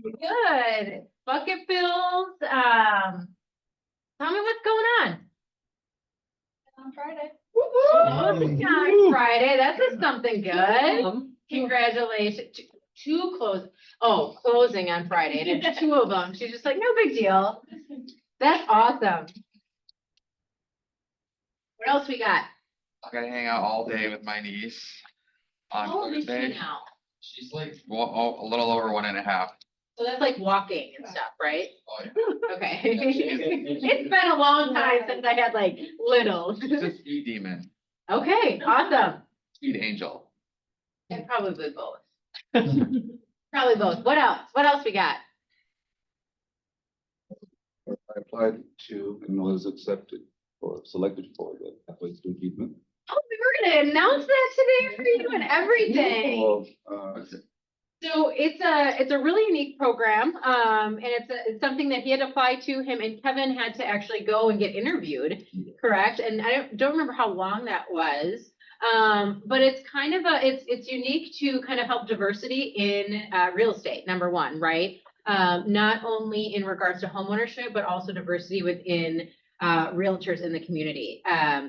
Good. Bucket fills. Tell me what's going on. On Friday. On Friday. That is something good. Congratulations. Two closing on Friday, and it's two of them. She's just like, no big deal. That's awesome. What else we got? I'm gonna hang out all day with my niece on How old is she Thursday. now? She's like, well, a little over 1.5. So that's like walking and stuff, right? Oh, yeah. Okay. It's been a long time since I had like little. She's a speed demon, Okay, awesome. speed angel. And probably both. Probably both. What else? What else we got? I applied to and was accepted or selected for the athletes to achievement. Oh, we were gonna announce that today for you and everything. So it's a really unique program, and it's something that he had to apply to. Him and Kevin had to actually go and get interviewed, correct? And I don't remember how long that was. But it's kind of it's unique to kind of help diversity in real estate, number one, right? Not only in regards to homeownership, but also diversity within realtors in the community.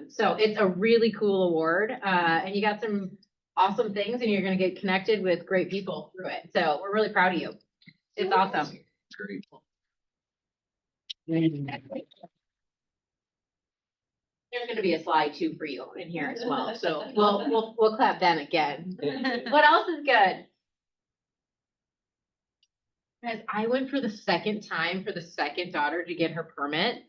So it's a really cool award, and you got some awesome things, and you're going to get connected with great people through it. So we're really proud of you. It's awesome. It's great. There's going to be a slide too for you in here as well. So we'll clap them again. What else is good? Guys, I went for the second time for the second daughter to get her permit.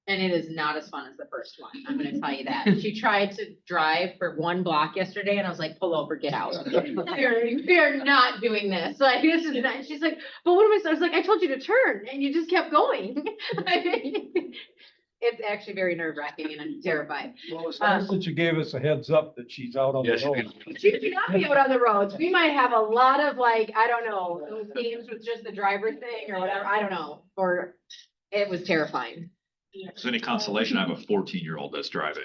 And it is not as fun as the first one. I'm gonna tell you that. She tried to drive for one block yesterday and I was like, pull over, get out. We are not doing this. Like, this is not, she's like, but what am I, I was like, I told you to turn and you just kept going. It's actually very nerve wracking and I'm terrified. Well, it's nice that you gave us a heads up that she's out on the road. She should not be out on the roads. We might have a lot of like, I don't know, those games with just the driver thing or whatever. I don't know. Or it was terrifying. If there's any consolation, I have a 14-year-old that's driving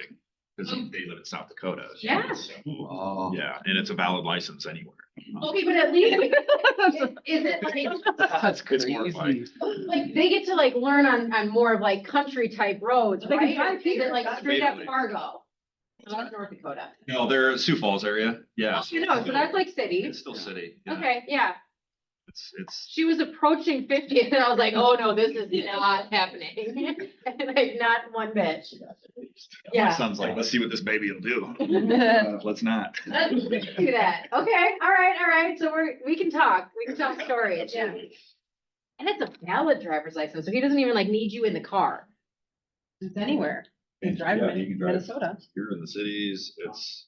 because they live in South Dakota. So Yeah. Oh. yeah, and it's a valid license anywhere. Okay, but at least is it like, That's It's horrifying. like they get to like learn on more of like country type roads, They can right? drive Or is it here. like straight up Maybe. Fargo? So that's North Dakota. No, they're Sioux Falls area. Yeah. You know, so that's like city. It's still city. Yeah. Okay, yeah. It's She was approaching 50 and I was like, oh no, this is not happening. Like not one bit. my Yeah. son's like, let's see what this baby will do. Let's not. Let's do that. Okay, all right. So we can talk. We can tell stories. Yeah. And it's a valid driver's license, so he doesn't even like need you in the car. It's anywhere. You can drive Yeah, in you can drive. Minnesota. Here in the cities, it's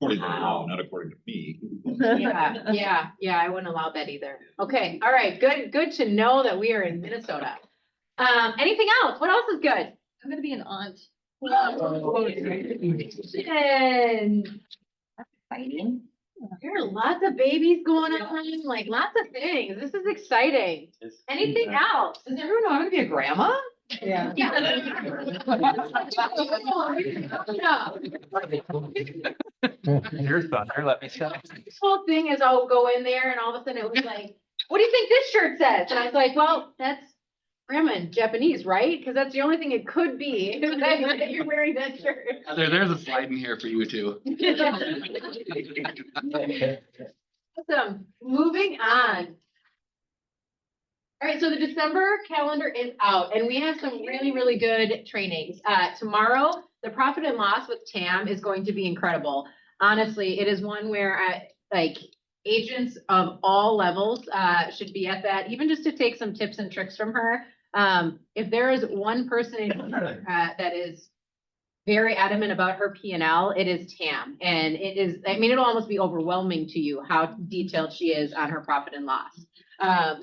according to the law, not according to me. Yeah, I wouldn't allow that either. Okay, all right, good to know that we are in Minnesota. Anything else? What else is good? I'm gonna be an aunt. And Exciting. there are lots of babies going on, like lots of things. This is exciting. Anything else? Does everyone know I'm gonna be a grandma? Yeah. Yeah. Your thunder, let me tell you. This whole thing is I'll go in there and all of a sudden it was like, what do you think this shirt says? And I was like, well, that's grandma in Japanese, right? Because that's the only thing it could be. That you're wearing that shirt. There's a slide in here for you too. Awesome. Moving on. All right, so the December calendar is out and we have some really, really good trainings. Tomorrow, the profit and loss with Tam is going to be incredible. Honestly, it is one where like agents of all levels should be at that, even just to take some tips and tricks from her. If there is one person in here, that is very adamant about her P&L, it is Tam. And it is, I mean, it'll almost be overwhelming to you how detailed she is on her profit and loss.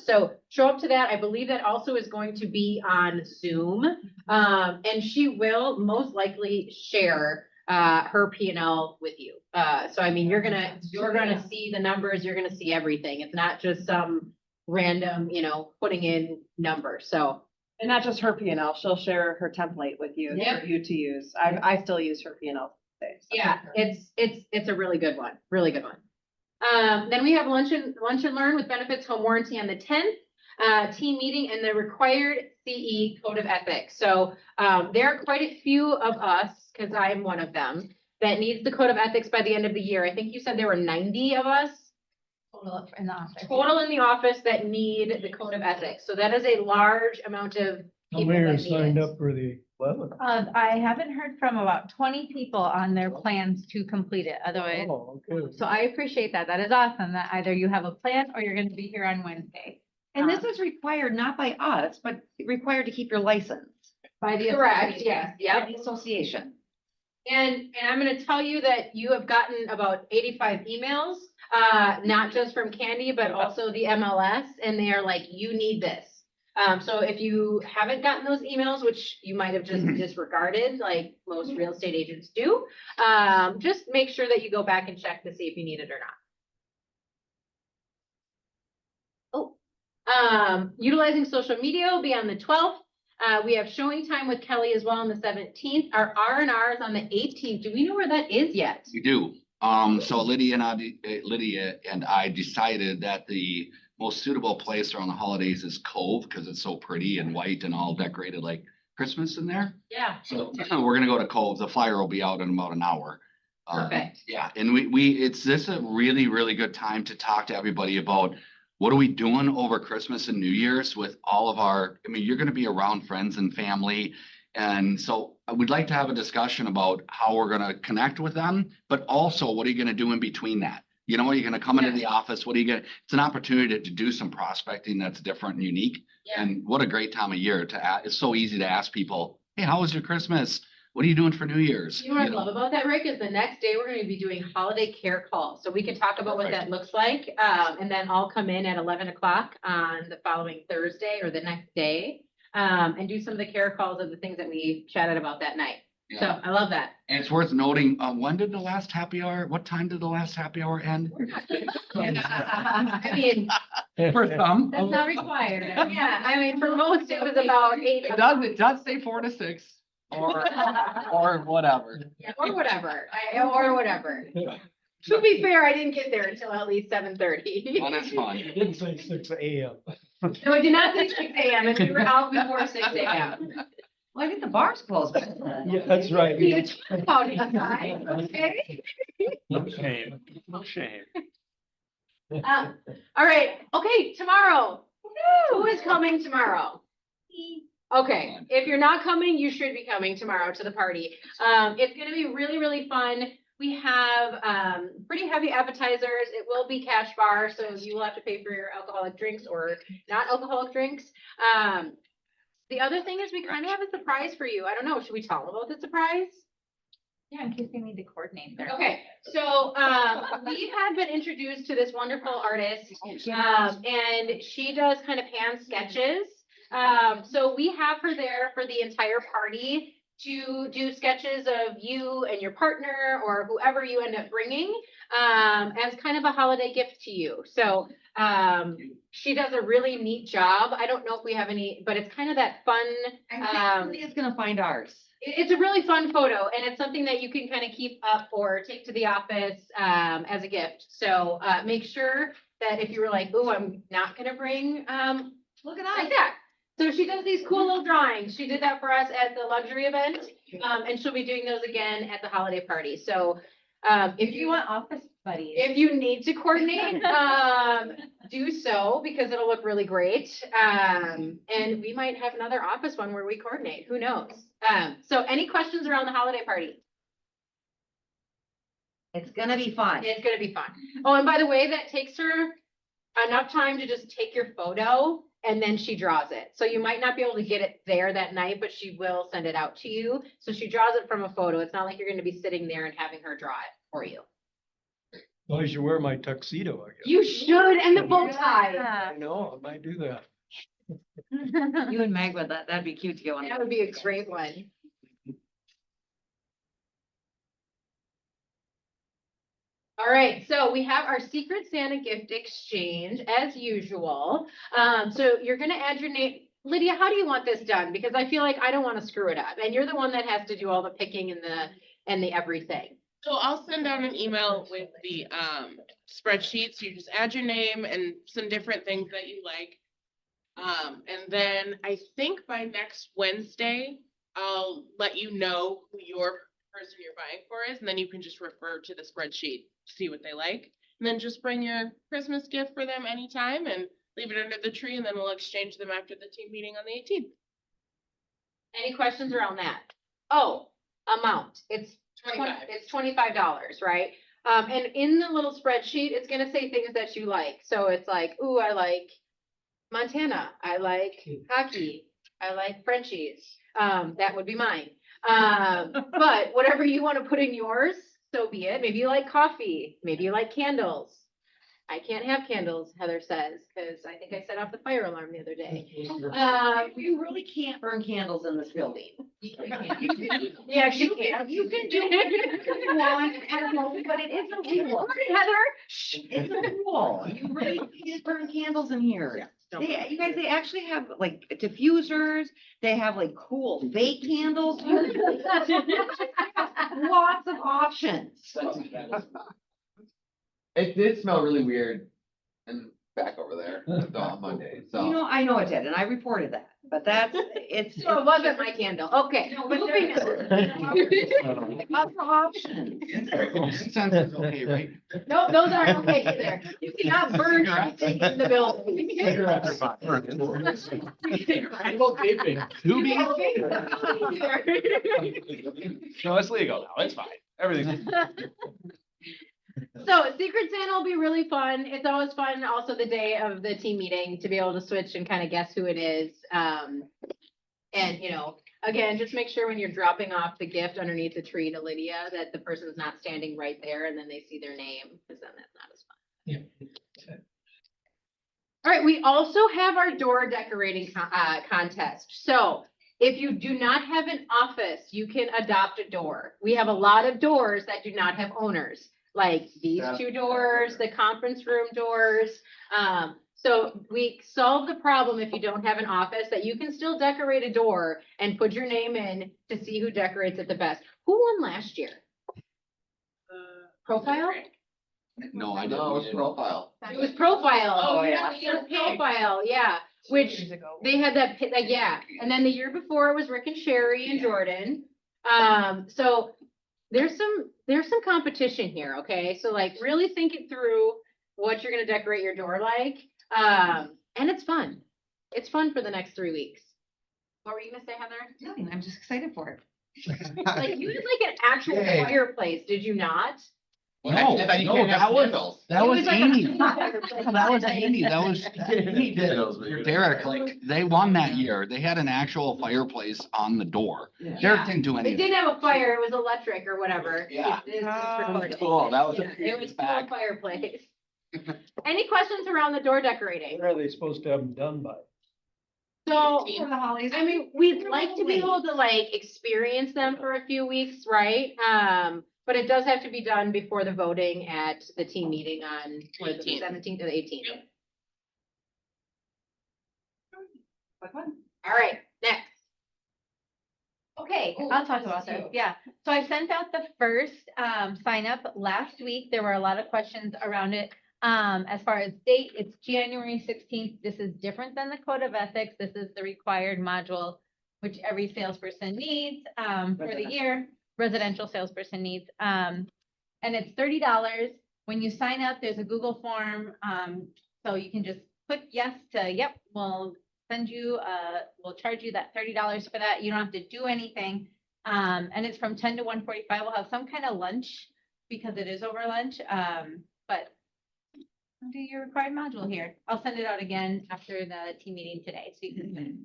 So show up to that. I believe that also is going to be on Zoom. And she will most likely share her P&L with you. So I mean, you're gonna see the numbers, you're gonna see everything. It's not just some random, putting in numbers. So And not just her P and L, she'll share her template with you Yep. for you to use. I still use her P and L today. So. yeah, it's a really good one, really good one. Then we have lunch and learn with benefits home warranty on the 10th. Team meeting and the required CE code of ethics. So there are quite a few of us, because I am one of them, that needs the code of ethics by the end of the year. I think you said there were 90 of us Total in the office. total in the office that need the code of ethics. So that is a large amount of How people many are that need signed it. up for the 11? I haven't heard from about 20 people on their plans to complete it, otherwise. Oh, okay. So I appreciate that. That is awesome that either you have a plan or you're gonna be here on Wednesday. And this is required not by us, but required to keep your license. By the. Correct, association. yes, yep. The association. And I'm gonna tell you that you have gotten about 85 emails, not just from Candy, but also the MLS, and they are like, you need this. So if you haven't gotten those emails, which you might have just disregarded, like most real estate agents do, just make sure that you go back and check to see if you need it or not. Utilizing social media will be on the 12th. We have showing time with Kelly as well on the 17th. Our R&R is on the 18th. Do we know where that is yet? We do. So Lydia and I decided that the most suitable place around the holidays is Cove because it's so pretty and white and all decorated like Christmas in there. Yeah. So we're gonna go to Cove. The flyer will be out in about an hour. Perfect. Yeah, and this is a really, really good time to talk to everybody about what are we doing over Christmas and New Year's with all of you're gonna be around friends and family. And so we'd like to have a discussion about how we're gonna connect with them, but also what are you gonna do in between that? You know, are you gonna come into the office? What are you gonna, it's an opportunity to do some prospecting that's different and unique. Yeah. And what a great time of year it's so easy to ask people, hey, how was your Christmas? What are you doing for New Year's? You know what I love about that, Rick, is the next day we're gonna be doing holiday care calls. So we can talk about what that looks like. And then I'll come in at 11 o'clock on the following Thursday or the next day. And do some of the care calls of the things that we chatted about that night. So Yeah. I love that. And it's worth noting, what time did the last happy hour end? I mean, For some. That's not required. yeah, I mean, for most it was about 8. It does say 4 to 6 or whatever. Yeah, or whatever, or whatever. To be fair, I didn't get there until at least 7:30. Well, that's fine. You didn't say 6 AM. No, I did not say 6 AM, and we were out before 6 AM. Well, I think the bar's closed. Yeah, that's right. You talk about it, guys, okay? No shame, no shame. All right, okay, tomorrow. Who is coming tomorrow? Okay, if you're not coming, you should be coming tomorrow to the party. It's gonna be really, really fun. We have pretty heavy appetizers. It will be cash bar, so you will have to pay for your alcoholic drinks or not alcoholic drinks. The other thing is we kind of have a surprise for you. I don't know, should we tell them about the surprise? Yeah, in case they need to coordinate there. Okay, so we have been introduced to this wonderful artist, and she does kind of hand sketches. So we have her there for the entire party to do sketches of you and your partner or whoever you end up bringing as kind of a holiday gift to you. So she does a really neat job. I don't know if we have any, but it's kind of that fun. I think Lydia's gonna find ours. It's a really fun photo and it's something that you can kind of keep up or take to the office as a gift. So make sure that if you were like, oh, I'm not gonna bring, Look at like us. that. So she does these cool little drawings. She did that for us at the luxury event. And she'll be doing those again at the holiday party. So if you want, office buddies. if you need to coordinate, do so because it'll look really great. And we might have another office one where we coordinate, who knows? So any questions around the holiday party? It's gonna be fun. It's gonna be fun. Oh, and by the way, that takes her enough time to just take your photo and then she draws it. So you might not be able to get it there that night, but she will send it out to you. So she draws it from a photo. It's not like you're gonna be sitting there and having her draw it for you. Well, I should wear my tuxedo, I guess. You should, and the bow tie. Yeah. I know, I might do that. You and Meg would, that'd be cute to go on. That would be a great one. All right, so we have our Secret Santa gift exchange as usual. So you're gonna add your name. Lydia, how do you want this done? Because I feel like I don't want to screw it up and you're the one that has to do all the picking and the everything. So I'll send out an email with the spreadsheet, so you just add your name and some different things that you like. And then I think by next Wednesday, I'll let you know who your person you're buying for is, and then you can just refer to the spreadsheet, to see what they like. And then just bring your Christmas gift for them anytime and leave it under the tree, and then we'll exchange them after the team meeting on the 18th. Any questions around that? Oh, amount, it's $25, right? And in the little spreadsheet, it's gonna say things that you like. So it's like, ooh, I like Montana, I like hockey, I like Frenchies. That would be mine. But whatever you want to put in yours, so be it. Maybe you like coffee, maybe you like candles. I can't have candles, Heather says, because I think I set off the fire alarm the other day. You really can't burn candles in this building. Yeah, you can. You can do it if you want, I don't know, but it isn't legal. Heather. It's a rule. You really can't burn candles in here. You guys, they actually have like diffusers, they have like cool fake candles. Lots of options. It did smell really weird and back over there on Monday, You know, I know it did, and I reported that, but that's, it's. So it wasn't my candle. Okay. Moving on. Lots of options. Incense is okay, right? No, those aren't okay either. You cannot burn anything in the building. No, it's legal now. It's fine. Everything's. So Secret Santa will be really fun. It's always fun also the day of the team meeting to be able to switch and kind of guess who it is. And you know, again, just make sure when you're dropping off the gift underneath the tree to Lydia, that the person's not standing right there and then they see their name, because then that's not as fun. All right, we also have our door decorating contest. So if you do not have an office, you can adopt a door. We have a lot of doors that do not have owners, like these two doors, the conference room doors. So we solve the problem if you don't have an office, that you can still decorate a door and put your name in to see who decorates it the best. Who won last year? Profile? No, I didn't. No, it was profile. It was Profile. Oh, yeah. It was Profile, yeah, which they had that, yeah. And then the year before it was Rick and Sherry and Jordan. So there's some competition here, okay? So like really think it through what you're gonna decorate your door like. And it's fun. It's fun for the next 3 weeks. What were you gonna say, Heather? Nothing, I'm just excited for it. Like you had like an actual Yay. fireplace, did you not? No, And you no, can't have that was, candles. that It was like a Amy. fireplace. That was Amy. That was. He did those, but you're- Derek, like, they won that year. They had an actual fireplace on the door. Derek didn't do It anything. didn't have a fire, it was electric or whatever. Yeah. It's Oh, recorded. cool. That was a Yeah, few It years was still a back. fireplace. Any questions around the door decorating? Where are they supposed to have them done by? So, For the holidays. I mean, we'd like to be able to like experience them for a few weeks, right? But it does have to be done before the voting at the team meeting on what is it, the 18th. 17th or the 18th. Yep. All right, next. Okay, I'll talk about this. Yeah, so I sent out the first sign up last week. There were a lot of questions around it. As far as date, it's January 16th. This is different than the Code of Ethics. This is the required module which every salesperson needs for the year, residential salesperson needs. And it's $30. When you sign up, there's a Google form. So you can just click yes to, yep, we'll send you, we'll charge you that $30 for that. You don't have to do anything. And it's from 10 to 1:45. We'll have some kind of lunch because it is over lunch. But do your required module here. I'll send it out again after the team meeting today. So you can.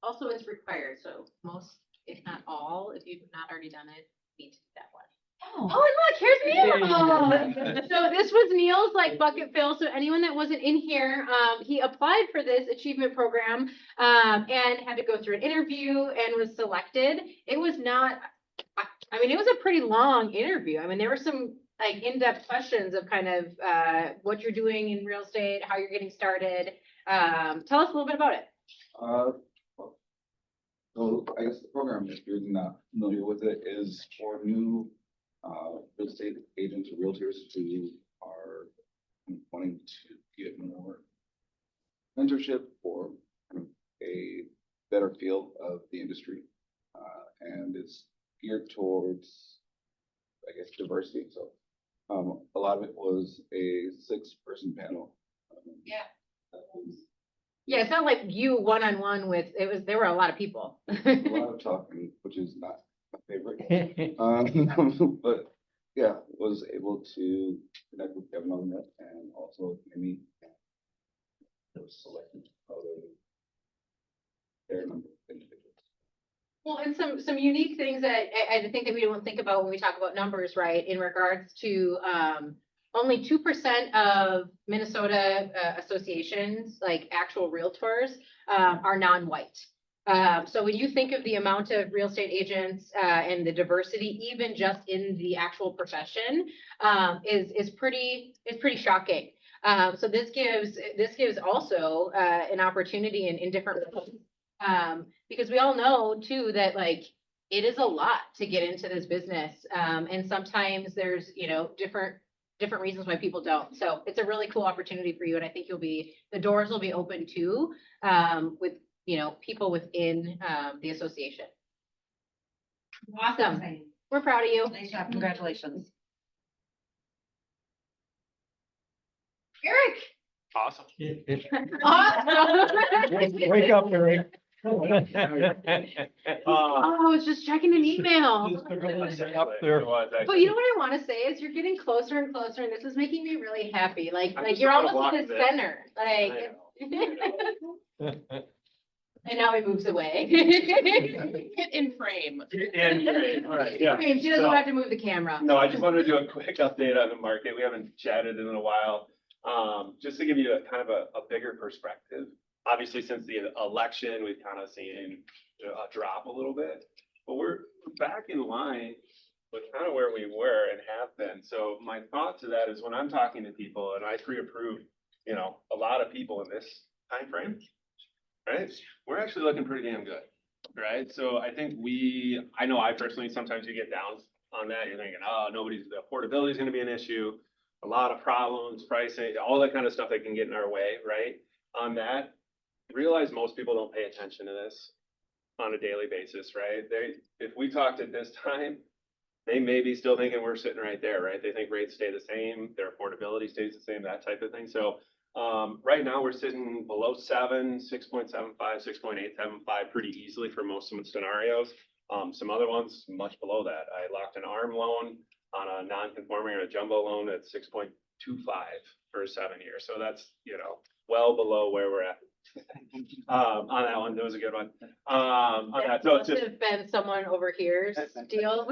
Also, it's required, so most, if not all, if you've not already done it, need to do that one. Oh, Oh, and look, here's Neil. So this was Neil's like bucket fill. So anyone that wasn't in here, he applied for this achievement program and had to go through an interview and was selected. It was not, I mean, it was a pretty long interview. I mean, there were some like in-depth questions of kind of what you're doing in real estate, how you're getting started. Tell us a little bit about it. So I guess the program, if you're not familiar with it, is for new real estate agents or realtors who are wanting to get more mentorship or kind of a better feel of the industry. And it's geared towards, I guess, diversity. So a lot of it was a 6-person panel. Yeah. That was Yeah, it's not like you one-on-one with, there were a lot of people. a lot of talking, which is not my favorite. But yeah, was able to connect with Kevin on that and also Amy. Was selected other fair number of individuals. Well, and some unique things that I think that we don't think about when we talk about numbers, right? In regards to, only 2% of Minnesota associations, like actual realtors, are non-white. So when you think of the amount of real estate agents and the diversity, even just in the actual profession, is pretty shocking. So this gives also an opportunity in different roles. Because we all know too that like it is a lot to get into this business, and sometimes there's different reasons why people don't. So it's a really cool opportunity for you, and I think the doors will be open too, with people within the association. Awesome. We're proud of you. Nice job, congratulations. Eric. Awesome. Awesome. Wake up, Eric. Oh, I was just checking an email. Up there. But you know what I want to say is you're getting closer and closer, and this is making me really happy. Like you're almost in the center. Like, and now he moves away. Get in frame. All right, yeah. Okay, she doesn't So- have to move the camera. No, I just wanted to do a quick update on the market. We haven't chatted in a while. Just to give you a kind of a bigger perspective. Obviously, since the election, we've kind of seen a drop a little bit, but we're back in line with kind of where we were and have been. So my thought to that is when I'm talking to people and I pre-approve, a lot of people in this time frame, right? We're actually looking pretty damn good, right? So I think I know I personally, sometimes you get down on that. You're thinking, oh, the affordability is going to be an issue, a lot of problems, pricing, all that kind of stuff that can get in our way, right? On that, realize most people don't pay attention to this on a daily basis, right? If we talked at this time, they may be still thinking we're sitting right there, right? They think rates stay the same, their affordability stays the same, that type of thing. So right now we're sitting below 7, 6.75, 6.875 pretty easily for most of the scenarios. Some other ones much below that. I locked an ARM loan on a non-conforming or a jumbo loan at 6.25 for 7 years. So that's, well below where we're at. On that one, that was a good one. On that, so it's Must just, have been someone over here's deal.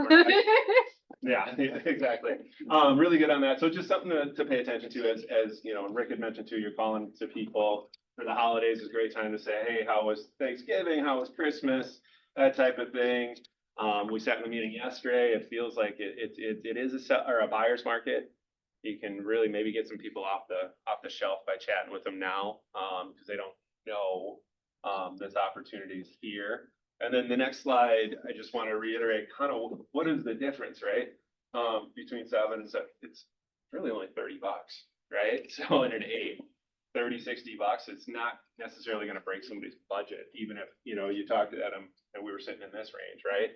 yeah, exactly. Really good on that. So just something to pay attention to as and Rick had mentioned too, you're calling to people for the holidays is a great time to say, hey, how was Thanksgiving? How was Christmas? That type of thing. We sat in a meeting yesterday. It feels like it is a buyer's market. You can really maybe get some people off the shelf by chatting with them now, because they don't know this opportunity is here. And then the next slide, I just want to reiterate kind of what is the difference, right? Between 7 and 7, it's really only $30, right? So in an 8, 30, $60, it's not necessarily going to break somebody's budget, even if, you talked to them and we were sitting in this range, right?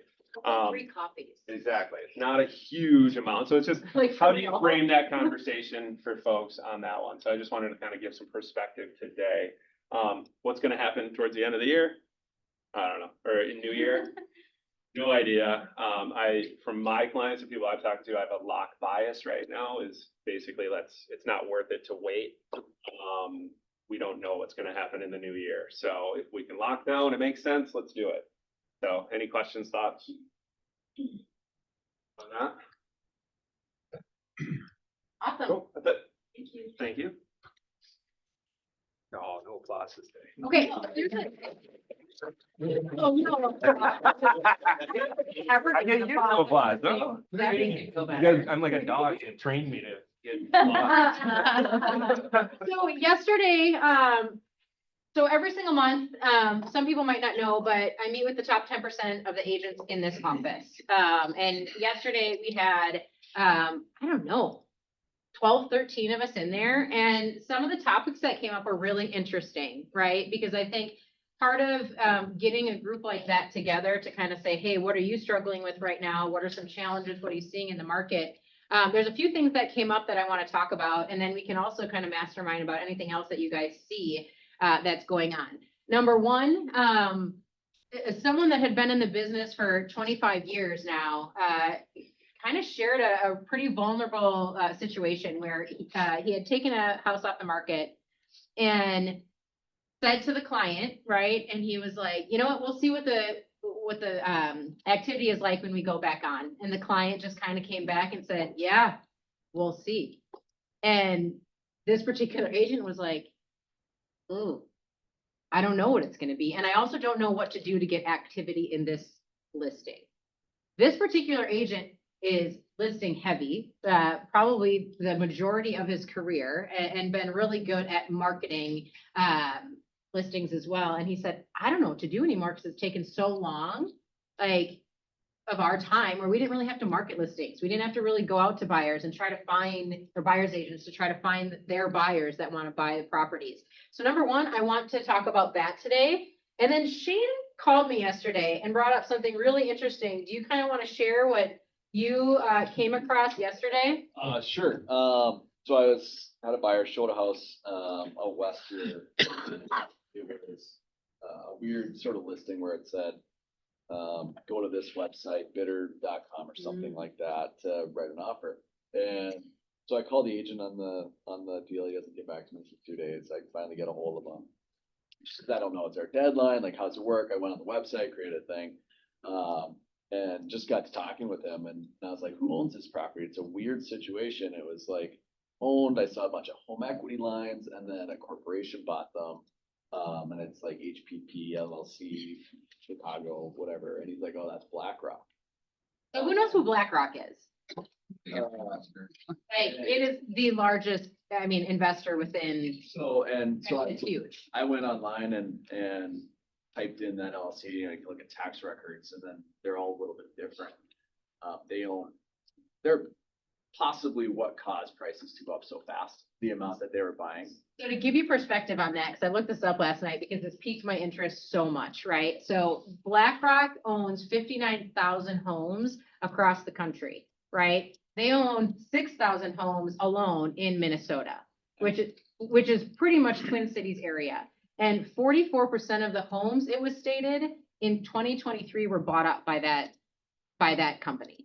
3 copies. Exactly. It's not a huge amount. So it's just, Like, how for do you real? frame that conversation for folks on that one? So I just wanted to kind of give some perspective today. What's going to happen towards the end of the year? I don't know, or in New Year? No idea. From my clients and people I've talked to, I have a lock bias right now is basically it's not worth it to wait. We don't know what's going to happen in the new year. So if we can lock down, it makes sense, let's do it. So any questions, thoughts on that? Awesome. Cool, that's it. Thank you. Thank you. Oh, no applause this day. Okay. You're good. Oh, no. I get you no applause. Oh, I'm like a dog. It trained me to get applause. So yesterday, So every single month, some people might not know, but I meet with the top 10% of the agents in this office. And yesterday we had, I don't know, 12, 13 of us in there. And some of the topics that came up were really interesting, right? Because I think part of getting a group like that together to kind of say, hey, what are you struggling with right now? What are some challenges? What are you seeing in the market? There's a few things that came up that I want to talk about, and then we can also kind of mastermind about anything else that you guys see that's going on. Number one, as someone that had been in the business for 25 years now, kind of shared a pretty vulnerable situation where he had taken a house off the market and said to the client, right? And he was like, you know what, we'll see what the activity is like when we go back on. And the client just kind of came back and said, yeah, we'll see. And this particular agent was like, oh, I don't know what it's going to be. And I also don't know what to do to get activity in this listing. This particular agent is listing heavy, probably the majority of his career, and been really good at marketing listings as well. And he said, I don't know what to do anymore because it's taken so long, like, of our time where we didn't really have to market listings. We didn't have to really go out to buyers and try to find, or buyers agents to try to find their buyers that want to buy the properties. So number one, I want to talk about that today. And then Shane called me yesterday and brought up something really interesting. Do you kind of want to share what you came across yesterday? Sure. So I had a buyer showed a house out west here. It was a weird sort of listing where it said, go to this website, bidder.com or something like that to write an offer. And so I called the agent on the deal. He doesn't get back to me for 2 days. I finally get a hold of him. She said, I don't know, it's our deadline. Like, how's it work? I went on the website, created a thing. And just got to talking with him, and I was like, who owns this property? It's a weird situation. It was like owned. I saw a bunch of home equity lines, and then a corporation bought them. And it's like HPP, LLC, Chicago, whatever. And he's like, oh, that's BlackRock. So who knows who BlackRock is? Like, it is the largest, I mean, investor within, It's huge. I went online and typed in that LLC, and I could look at tax records, and then they're all a little bit different. They're possibly what caused prices to go up so fast, the amount that they were buying. So to give you perspective on that, because I looked this up last night because this piqued my interest so much, right? So BlackRock owns 59,000 homes across the country, right? They own 6,000 homes alone in Minnesota, which is pretty much Twin Cities area. And 44% of the homes, it was stated, in 2023 were bought up by that company.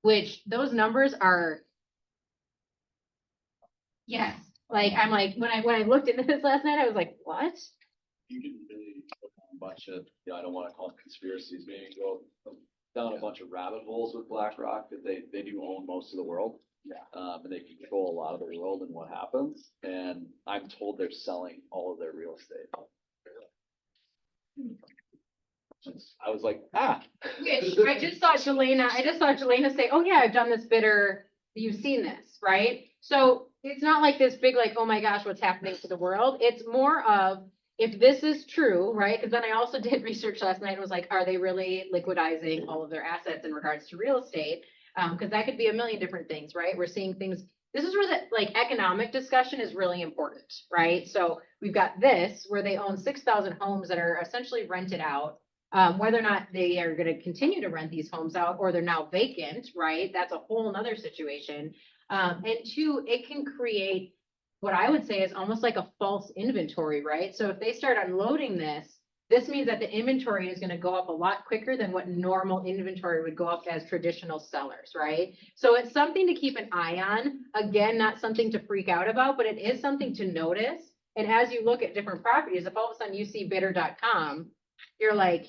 Which those numbers are, yes. Like, I'm like, when I looked into this last night, I was like, what? You can really look on a bunch of, I don't want to call them conspiracies, maybe go down a bunch of rabbit holes with BlackRock, because they do own most of the world. Yeah. And they control a lot of the world and what happens. And I'm told they're selling all of their real estate. I was like, Which I just saw Jelena say, oh yeah, I've done this bidder, you've seen this, right? So it's not like this big, like, oh my gosh, what's happening to the world? It's more of, if this is true, right? Because then I also did research last night and was like, are they really liquidizing all of their assets in regards to real estate? Because that could be a million different things, right? We're seeing things. This is where the economic discussion is really important, right? So we've got this where they own 6,000 homes that are essentially rented out. Whether or not they are going to continue to rent these homes out or they're now vacant, right? That's a whole nother situation. And two, it can create what I would say is almost like a false inventory, right? So if they start unloading this means that the inventory is going to go up a lot quicker than what normal inventory would go up as traditional sellers, right? So it's something to keep an eye on. Again, not something to freak out about, but it is something to notice. And as you look at different properties, if all of a sudden you see bidder.com, you're like,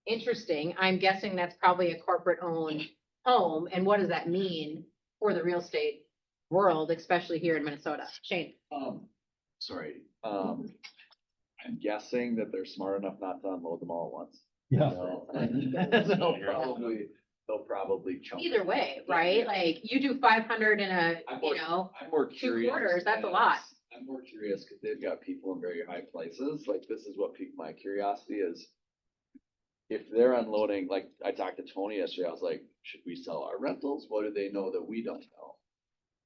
interesting. I'm guessing that's probably a corporate owned home. And what does that mean for the real estate world, especially here in Minnesota? Shane. I'm guessing that they're smart enough not to unload them all at once. Yeah. They'll probably chunk. Either way, right? Like, you do 500 in I'm more two curious quarters, that's a as- lot. I'm more curious because they've got people in very high places. Like, this is what piqued my curiosity is. If they're unloading, like I talked to Tony yesterday, I was like, should we sell our rentals? What do they know that we don't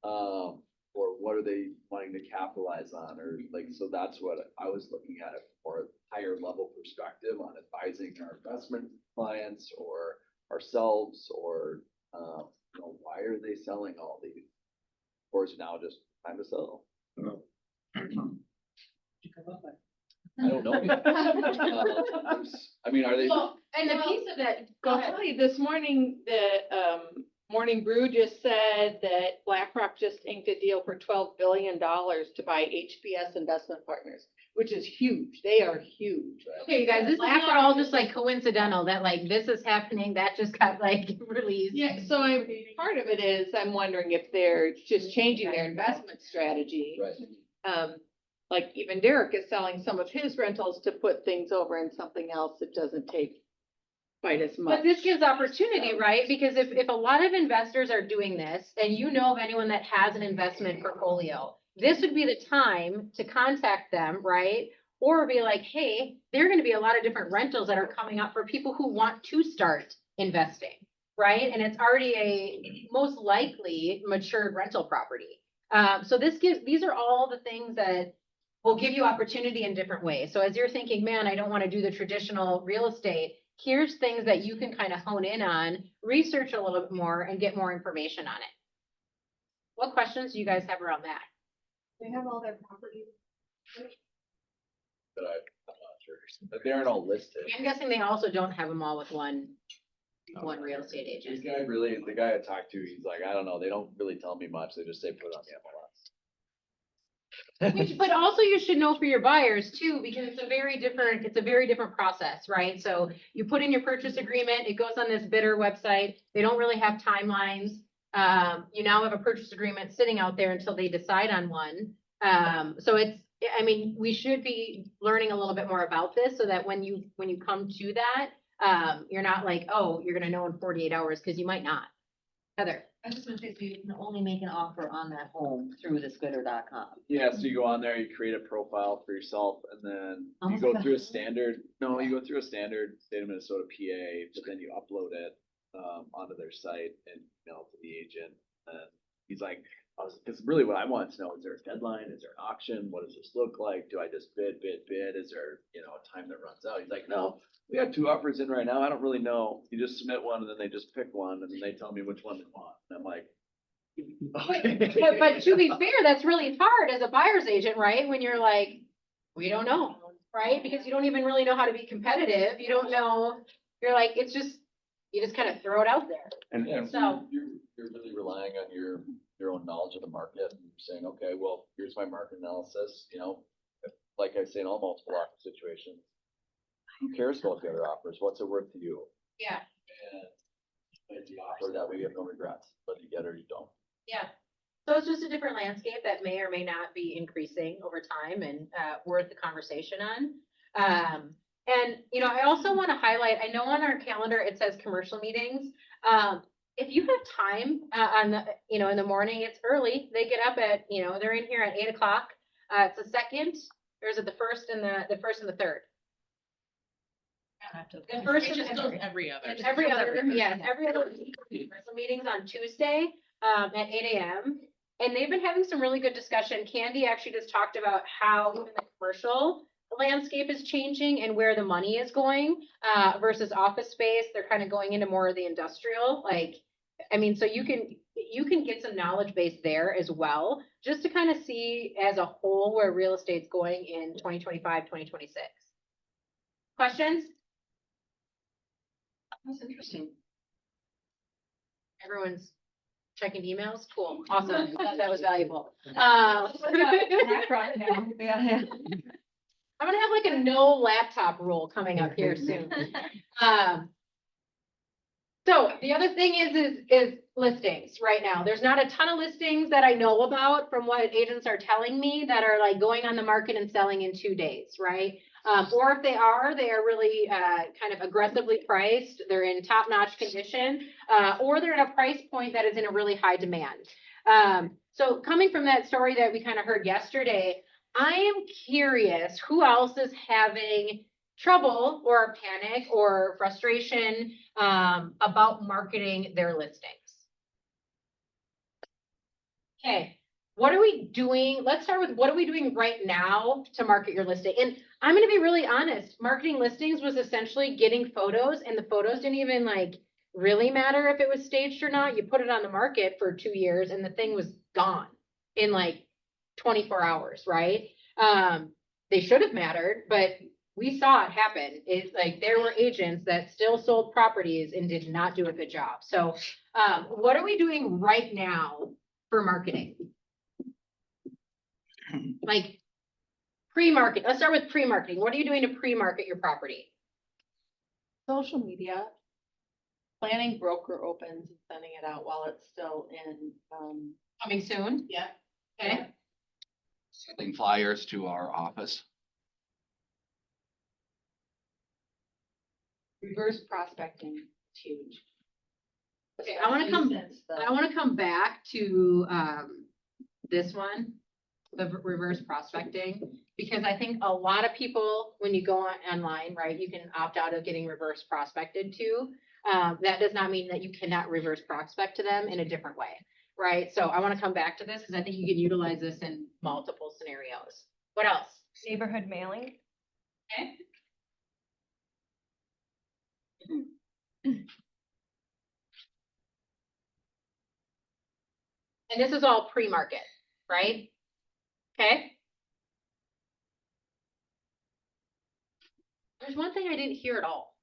know? Or what are they wanting to capitalize on? Or like, so that's what I was looking at it for a higher level perspective on advising our investment clients or ourselves or, you know, why are they selling all these? Or is it now just time to sell? I don't know. I mean, are they? Well, and the piece of that, go I'll ahead. tell you, this morning, the Morning Brew just said that BlackRock just inked a deal for $12 billion to buy HPS Investment Partners, which is huge. They are huge. Okay, you guys, this is not all just like coincidental that like this is happening, that just got like released. Yeah, so part of it is, I'm wondering if they're just changing their investment strategy. Right. Like even Derek is selling some of his rentals to put things over in something else that doesn't take quite as much. But this gives opportunity, right? Because if a lot of investors are doing this and you know of anyone that has an investment portfolio, this would be the time to contact them, right? Or be like, hey, there are gonna be a lot of different rentals that are coming up for people who want to start investing, right? And it's already a most likely matured rental property. So these are all the things that will give you opportunity in different ways. So as you're thinking, man, I don't want to do the traditional real estate, here's things that you can kind of hone in on, research a little bit more and get more information on it. What questions do you guys have around that? They have all their properties. But I'm not sure. But they aren't all listed. I'm guessing they also don't have them all with one real estate This agent. guy really, the guy I talked to, he's like, I don't know, they don't really tell me much. They just say put it on the MLS. But also you should know for your buyers too, because it's a very different process, right? So you put in your purchase agreement, it goes on this bidder website. They don't really have timelines. You now have a purchase agreement sitting out there until they decide on one. So I mean, we should be learning a little bit more about this so that when you come to that, you're not like, oh, you're gonna know in 48 hours, because you might not. Heather. I was just gonna say, so you can only make an offer on that home through thesquitter.com. Yeah, so you go on there, you create a profile for yourself, and then you Almost go like a- through a standard, no, you go through a standard state of Minnesota PA, but then you upload it onto their site and mail it to the agent. And he's like, because really what I want to know, is there a deadline? Is there an auction? What does this look like? Do I just bid? Is there, you know, a time that runs out? He's like, no, we got 2 offers in right now. I don't really know. You just submit one and then they just pick one and then they tell me which one they want. And I'm like, But to be fair, that's really hard as a buyer's agent, right? When you're like, we don't know, right? Because you don't even really know how to be competitive. You don't know, you're like, you just kind of throw it out there. And So- you're really relying on your own knowledge of the market and saying, okay, well, here's my market analysis, you know, like I say in all multiple offer situations. Who cares about the other offers? What's it worth to you? Yeah. And it's the offer that way you have no regrets, whether you get it or you don't. Yeah. So it's just a different landscape that may or may not be increasing over time and worth the conversation on. And, you know, I also want to highlight, I know on our calendar, it says commercial meetings. If you have time on the, you know, in the morning, it's early. They get up at, you know, they're in here at 8 o'clock. It's the second, or is it the first and the third? The first It and just the goes third. every other. It's every other, yes, every other week, commercial meetings on Tuesday, at 8 AM. And they've been having some really good discussion. Candy actually just talked about how even the commercial landscape is changing and where the money is going, versus office space. They're kind of going into more of the industrial, like, I mean, so you can get some knowledge base there as well, just to kind of see as a whole where real estate's going in 2025, 2026. Questions? That's interesting. Everyone's checking emails? Cool, awesome, that was valuable. Yeah, yeah. I'm gonna have like a no laptop rule coming up here soon. So the other thing is listings right now. There's not a ton of listings that I know about from what agents are telling me that are like going on the market and selling in 2 days, right? Or if they are really kind of aggressively priced. They're in top-notch condition, or they're at a price point that is in a really high demand. So coming from that story that we kind of heard yesterday, I am curious who else is having trouble or panic or frustration about marketing their listings. Okay, what are we doing? Let's start with what are we doing right now to market your listing? And I'm gonna be really honest, marketing listings was essentially getting photos, and the photos didn't even like really matter if it was staged or not. You put it on the market for 2 years and the thing was gone in like 24 hours, right? They should have mattered, but we saw it happen. It's like there were agents that still sold properties and did not do a good job. So what are we doing right now for marketing? Like pre-market, let's start with pre-marketing. What are you doing to pre-market your property? Social media, planning broker opens and sending it out while it's still in, Coming soon? yeah. Okay. Sending flyers to our office. Reverse prospecting, is huge. Okay, I wanna come back to this one, the reverse prospecting, because I think a lot of people, when you go online, right, you can opt out of getting reverse prospected to. That does not mean that you cannot reverse prospect to them in a different way, right? So I wanna come back to this because I think you can utilize this in multiple scenarios. What else? Neighborhood mailing. Okay. And this is all pre-market, right? Okay. There's one thing I didn't hear at all.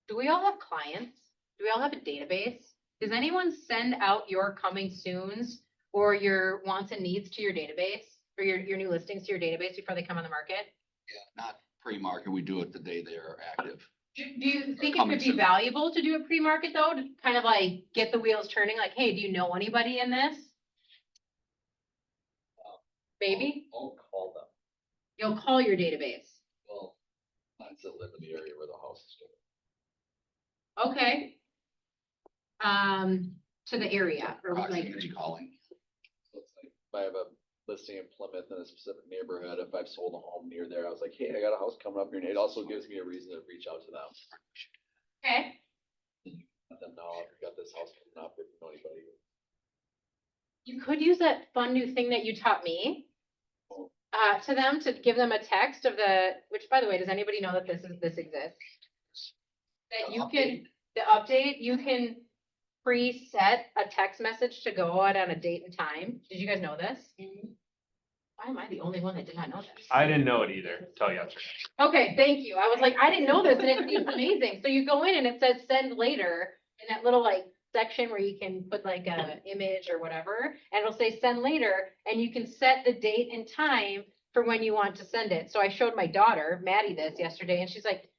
Do we all have clients? Do we all have a database? Does anyone send out your coming soons or your wants and needs to your database or your new listings to your database before they come on the market? Yeah, not pre-market. We do it the day they are active. Do you think it coming could be soon. valuable to do a pre-market though, to kind of like get the wheels turning? Like, hey, do you know anybody in this? Maybe I'll call them. you'll call your database. Well, clients that live in the area where the house is. Okay. To the area or like, Proximity calling. So it's like, if I have a listing in Plymouth in a specific neighborhood, if I've sold a home near there, I was like, hey, I got a house coming up here, and it also gives me a reason to reach out to them. okay, Let them know, I've got this house coming up, if you know anybody. you could use that fun new thing that you taught me. To them to give them a text of which by the way, does anybody know that this exists? That you can, the update, you can preset a text message to go out on a date and time. Did you guys know this? Why am I the only one that did not know this? I didn't know it either, till yesterday. Okay, thank you. I was like, I didn't know this and it's amazing. So you go in and it says send later in that little like section where you can put like a image or whatever, and it'll say send later, and you can set the date and time for when you want to send it. So I showed my daughter, Maddie, this yesterday, and she's like,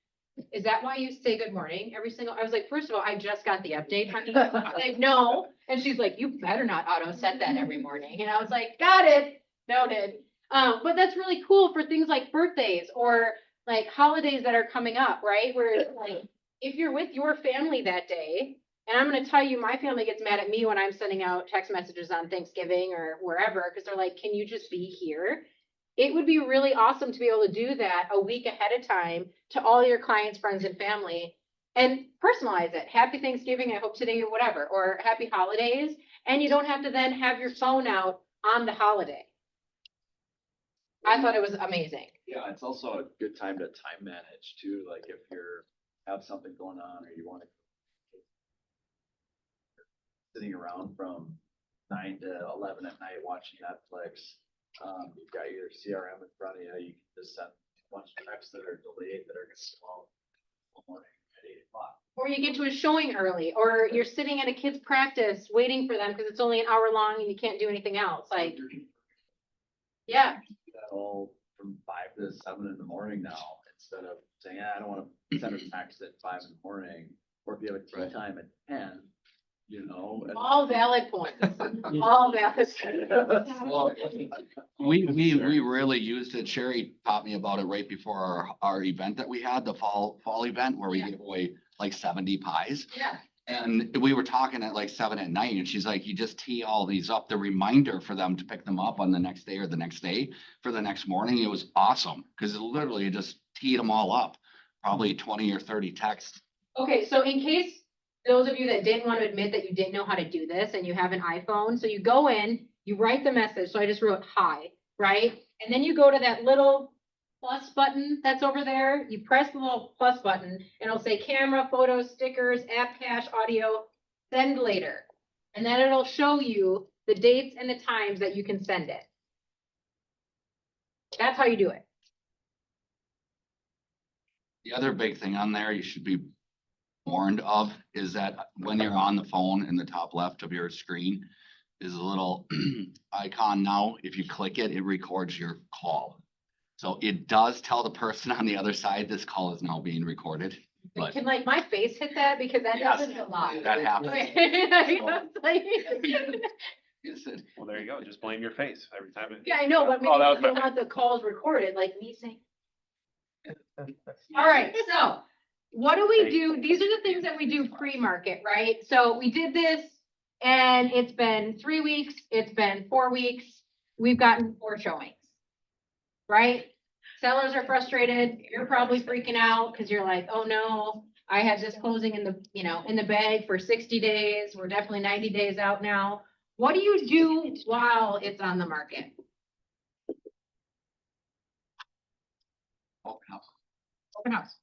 is that why you say good morning every single, I was like, first of all, I just got the update, honey. I was like, no. And she's like, you better not auto set that every morning. And I was like, got it, noted. But that's really cool for things like birthdays or like holidays that are coming up, right? Where it's like, if you're with your family that day, and I'm gonna tell you, my family gets mad at me when I'm sending out text messages on Thanksgiving or wherever, because they're like, can you just be here? It would be really awesome to be able to do that a week ahead of time to all your clients, friends, and family and personalize it. Happy Thanksgiving, I hope today or whatever, or happy holidays. And you don't have to then have your phone out on the holiday. I thought it was amazing. Yeah, it's also a good time to time manage too, like if have something going on or you wanna sitting around from 9 to 11 at night watching Netflix. You've got your CRM in front of you, you can just send a bunch of texts that are delayed that are gonna come out in the morning at 8 o'clock. Or you get to a showing early, or you're sitting at a kid's practice waiting for them because it's only an hour long and you can't do anything else. Like, yeah. That all from 5 to 7 in the morning now, instead of saying, I don't wanna send a text at 5 in the morning, or if you have a tea time at 10, you know. and- All valid points. All valid. Well, we really used it. Sherry taught me about it right before our event that we had, the fall event where we Yeah. gave away like 70 pies. Yeah. And we were talking at like 7 at night and she's like, you just tee all these up, the reminder for them to pick them up on the next day or the next day for the next morning. It was awesome because it literally just teed them all up, probably 20 or 30 texts. Okay, so in case those of you that didn't want to admit that you didn't know how to do this and you have an iPhone, so you go in, you write the message. So I just wrote hi, right? And then you go to that little plus button that's over there. You press the little plus button and it'll say camera, photos, stickers, app cache, audio, send later. And then it'll show you the dates and the times that you can send it. That's how you do it. The other big thing on there you should be warned of is that when you're on the phone in the top left of your screen is a little icon now. If you click it, it records your call. So it does tell the person on the other side, this call is now being recorded. But Can like my face hit that? Because that Yes. happens a lot. that happens. Yes, it- Well, there you go. Just blame your face every time. Yeah, I know, but maybe Oh, that was you don't my- want the calls recorded, like me saying. All right, so what do we do? These are the things that we do pre-market, right? So we did this and it's been 3 weeks, it's been 4 weeks. We've gotten 4 showings. Right? Sellers are frustrated. You're probably freaking out because you're like, oh no, I had this closing in the, in the bag for 60 days. We're definitely 90 days out now. What do you do while it's on the market? Open house. Open house.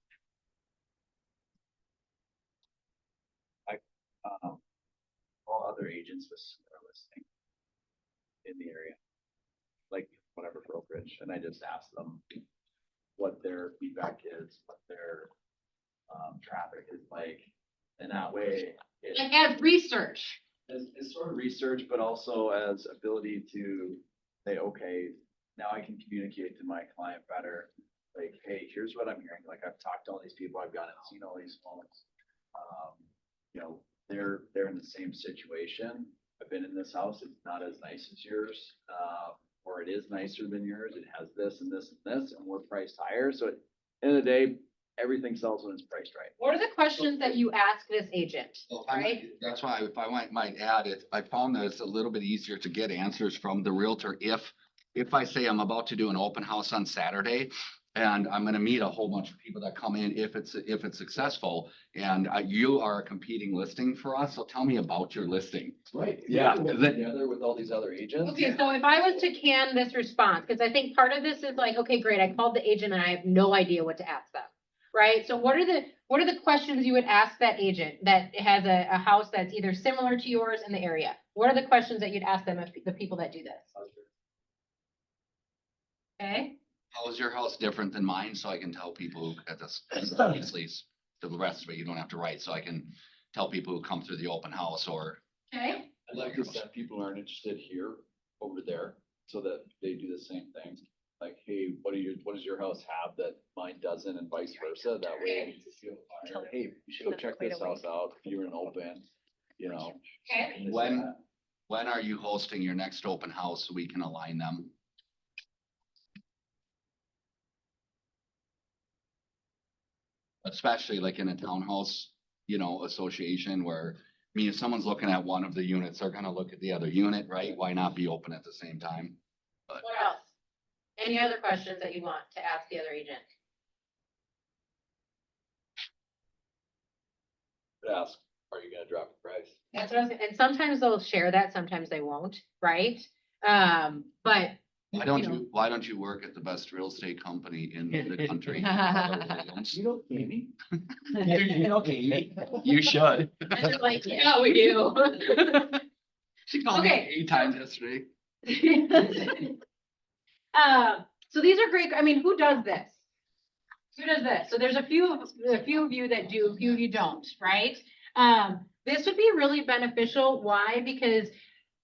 All other agents with similar listing in the area, like whatever brokerage, and I just ask them what their feedback is, what their traffic is like, and that way Like as research. it's sort of research, but also as ability to say, okay, now I can communicate to my client better. Like, hey, here's what I'm hearing. Like, I've talked to all these people, I've gone and seen all these homes. They're in the same situation. I've been in this house. It's not as nice as yours. Or it is nicer than yours. It has this and this and this, and we're priced higher. So at the end of the day, everything sells when it's priced right. What are the questions that you ask this agent? So I Right? That's why if I might add it, I found that it's a little bit easier to get answers from the realtor if I say I'm about to do an open house on Saturday and I'm gonna meet a whole bunch of people that come in if it's successful and you are a competing listing for us, so tell me about your listing. Right. Yeah, Work is it- together with all these other agents. Okay, so if I was to can this response, because I think part of this is like, okay, great, I called the agent and I have no idea what to ask them. Right? So what are the questions you would ask that agent that has a house that's either similar to yours in the area? What are the questions that you'd ask them if the people that do this? Okay, How is your house different than mine? So I can tell people at this, obviously, the rest of it, you don't have to write, so I can tell people who come through the open house or. okay. I'd like to send people who aren't interested here over there so that they do the same thing. Like, hey, what does your house have that mine doesn't and vice versa? That way, you feel, hey, you should go check this house out. If you're in open, Okay. and this When- and that. When are you hosting your next open house so we can align them? Especially like in a townhouse, association where, I mean, if someone's looking at one of the units, they're gonna look at the other unit, right? Why not be open at the same time? What else? Any other questions that you want to ask the other agent? Ask, are you gonna drop the price? That's what I was, and sometimes they'll share that, sometimes they won't, right? But. Why don't you work at the best real estate company in the country? You know, Amy? Okay, you should. I just like, yeah, we do. She called me Okay. 8 times yesterday. So these are great. I mean, who does this? Who does this? So there's a few of you that do, a few of you don't, right? This would be really beneficial. Why? Because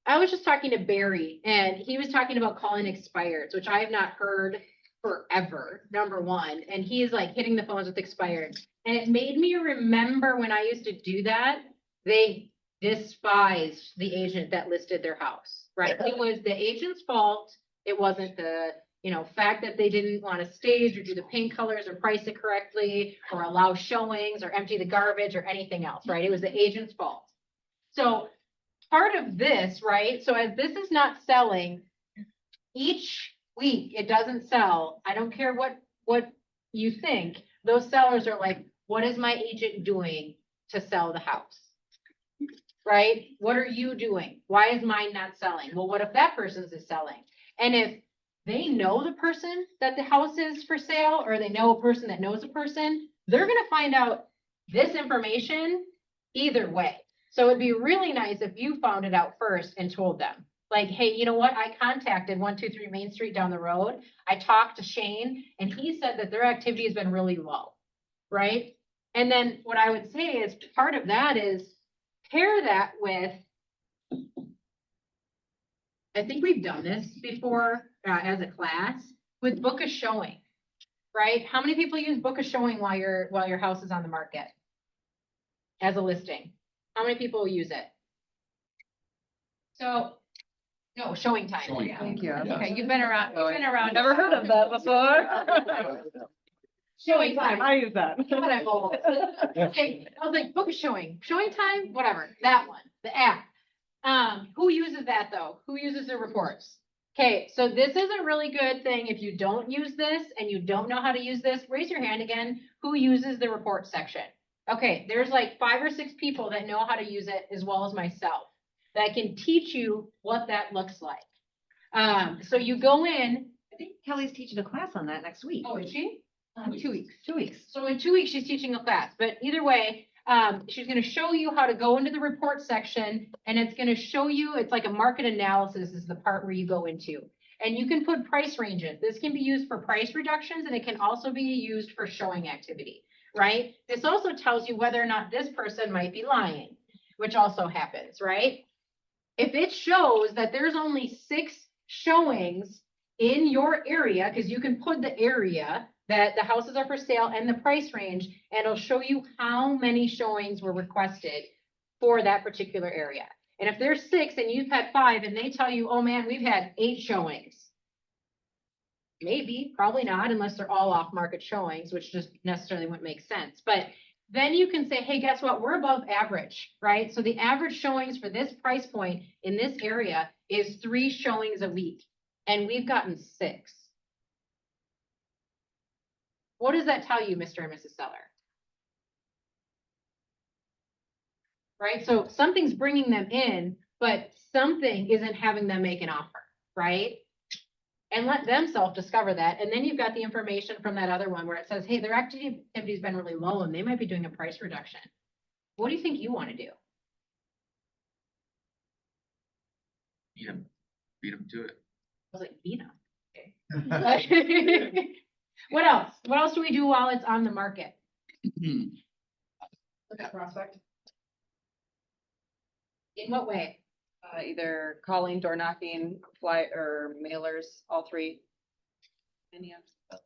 I was just talking to Barry and he was talking about calling expireds, which I have not heard forever, number one. And he is like hitting the phones with expired. And it made me remember when I used to do that, they despised the agent that listed their house, right? It was the agent's fault. It wasn't the fact that they didn't want to stage or do the paint colors or price it correctly or allow showings or empty the garbage or anything else, right? It was the agent's fault. So part of this, right? So as this is not selling, each week it doesn't sell. I don't care what you think. Those sellers are like, what is my agent doing to sell the house? Right? What are you doing? Why is mine not selling? Well, what if that person's is selling? And if they know the person that the house is for sale, or they know a person that knows a person, they're gonna find out this information either way. So it'd be really nice if you found it out first and told them, like, hey, you know what? I contacted 123 Main Street down the road. I talked to Shane and he said that their activity has been really low, right? And then what I would say is part of that is pair that with, I think we've done this before as a class, with book a showing, right? How many people use book a showing while your house is on the market as a listing? How many people use it? So, no, showing time. Showing Yeah. Thank you. Okay, you've been around, Never heard of that before. Showing time. I use that. God, I'm old. Okay, I was like, book a showing time, whatever, that one, the app. Who uses that though? Who uses the reports? Okay, so this is a really good thing. If you don't use this and you don't know how to use this, raise your hand again. Who uses the report section? Okay, there's like 5 or 6 people that know how to use it as well as myself that can teach you what that looks like. So you go in. I think Kelly's teaching a class on that next week. Oh, is she? 2 weeks. 2 weeks. So in 2 weeks, she's teaching a class, but either way, she's gonna show you how to go into the report section and it's gonna show you, it's like a market analysis is the part where you go into. And you can put price ranges. This can be used for price reductions and it can also be used for showing activity, right? This also tells you whether or not this person might be lying, which also happens, right? If it shows that there's only 6 showings in your area, because you can put the area that the houses are for sale and the price range, and it'll show you how many showings were requested for that particular area. And if there's 6 and you've had 5 and they tell you, oh man, we've had 8 showings. Maybe, probably not, unless they're all off market showings, which just necessarily wouldn't make sense. But then you can say, hey, guess what? We're above average, right? So the average showings for this price point in this area is 3 showings a week. And we've gotten 6. What does that tell you, Mr. and Mrs. Seller? Right? So something's bringing them in, but something isn't having them make an offer, right? And let them self-discover that. And then you've got the information from that other one where it says, hey, their activity's been really low and they might be doing a price reduction. What do you think you want to do? Beat them to it. I was like, beat them. Okay. What else? What else do we do while it's on the market? Look at prospect. In what way? Either calling, door knocking, fly or mailers, all 3. Any of.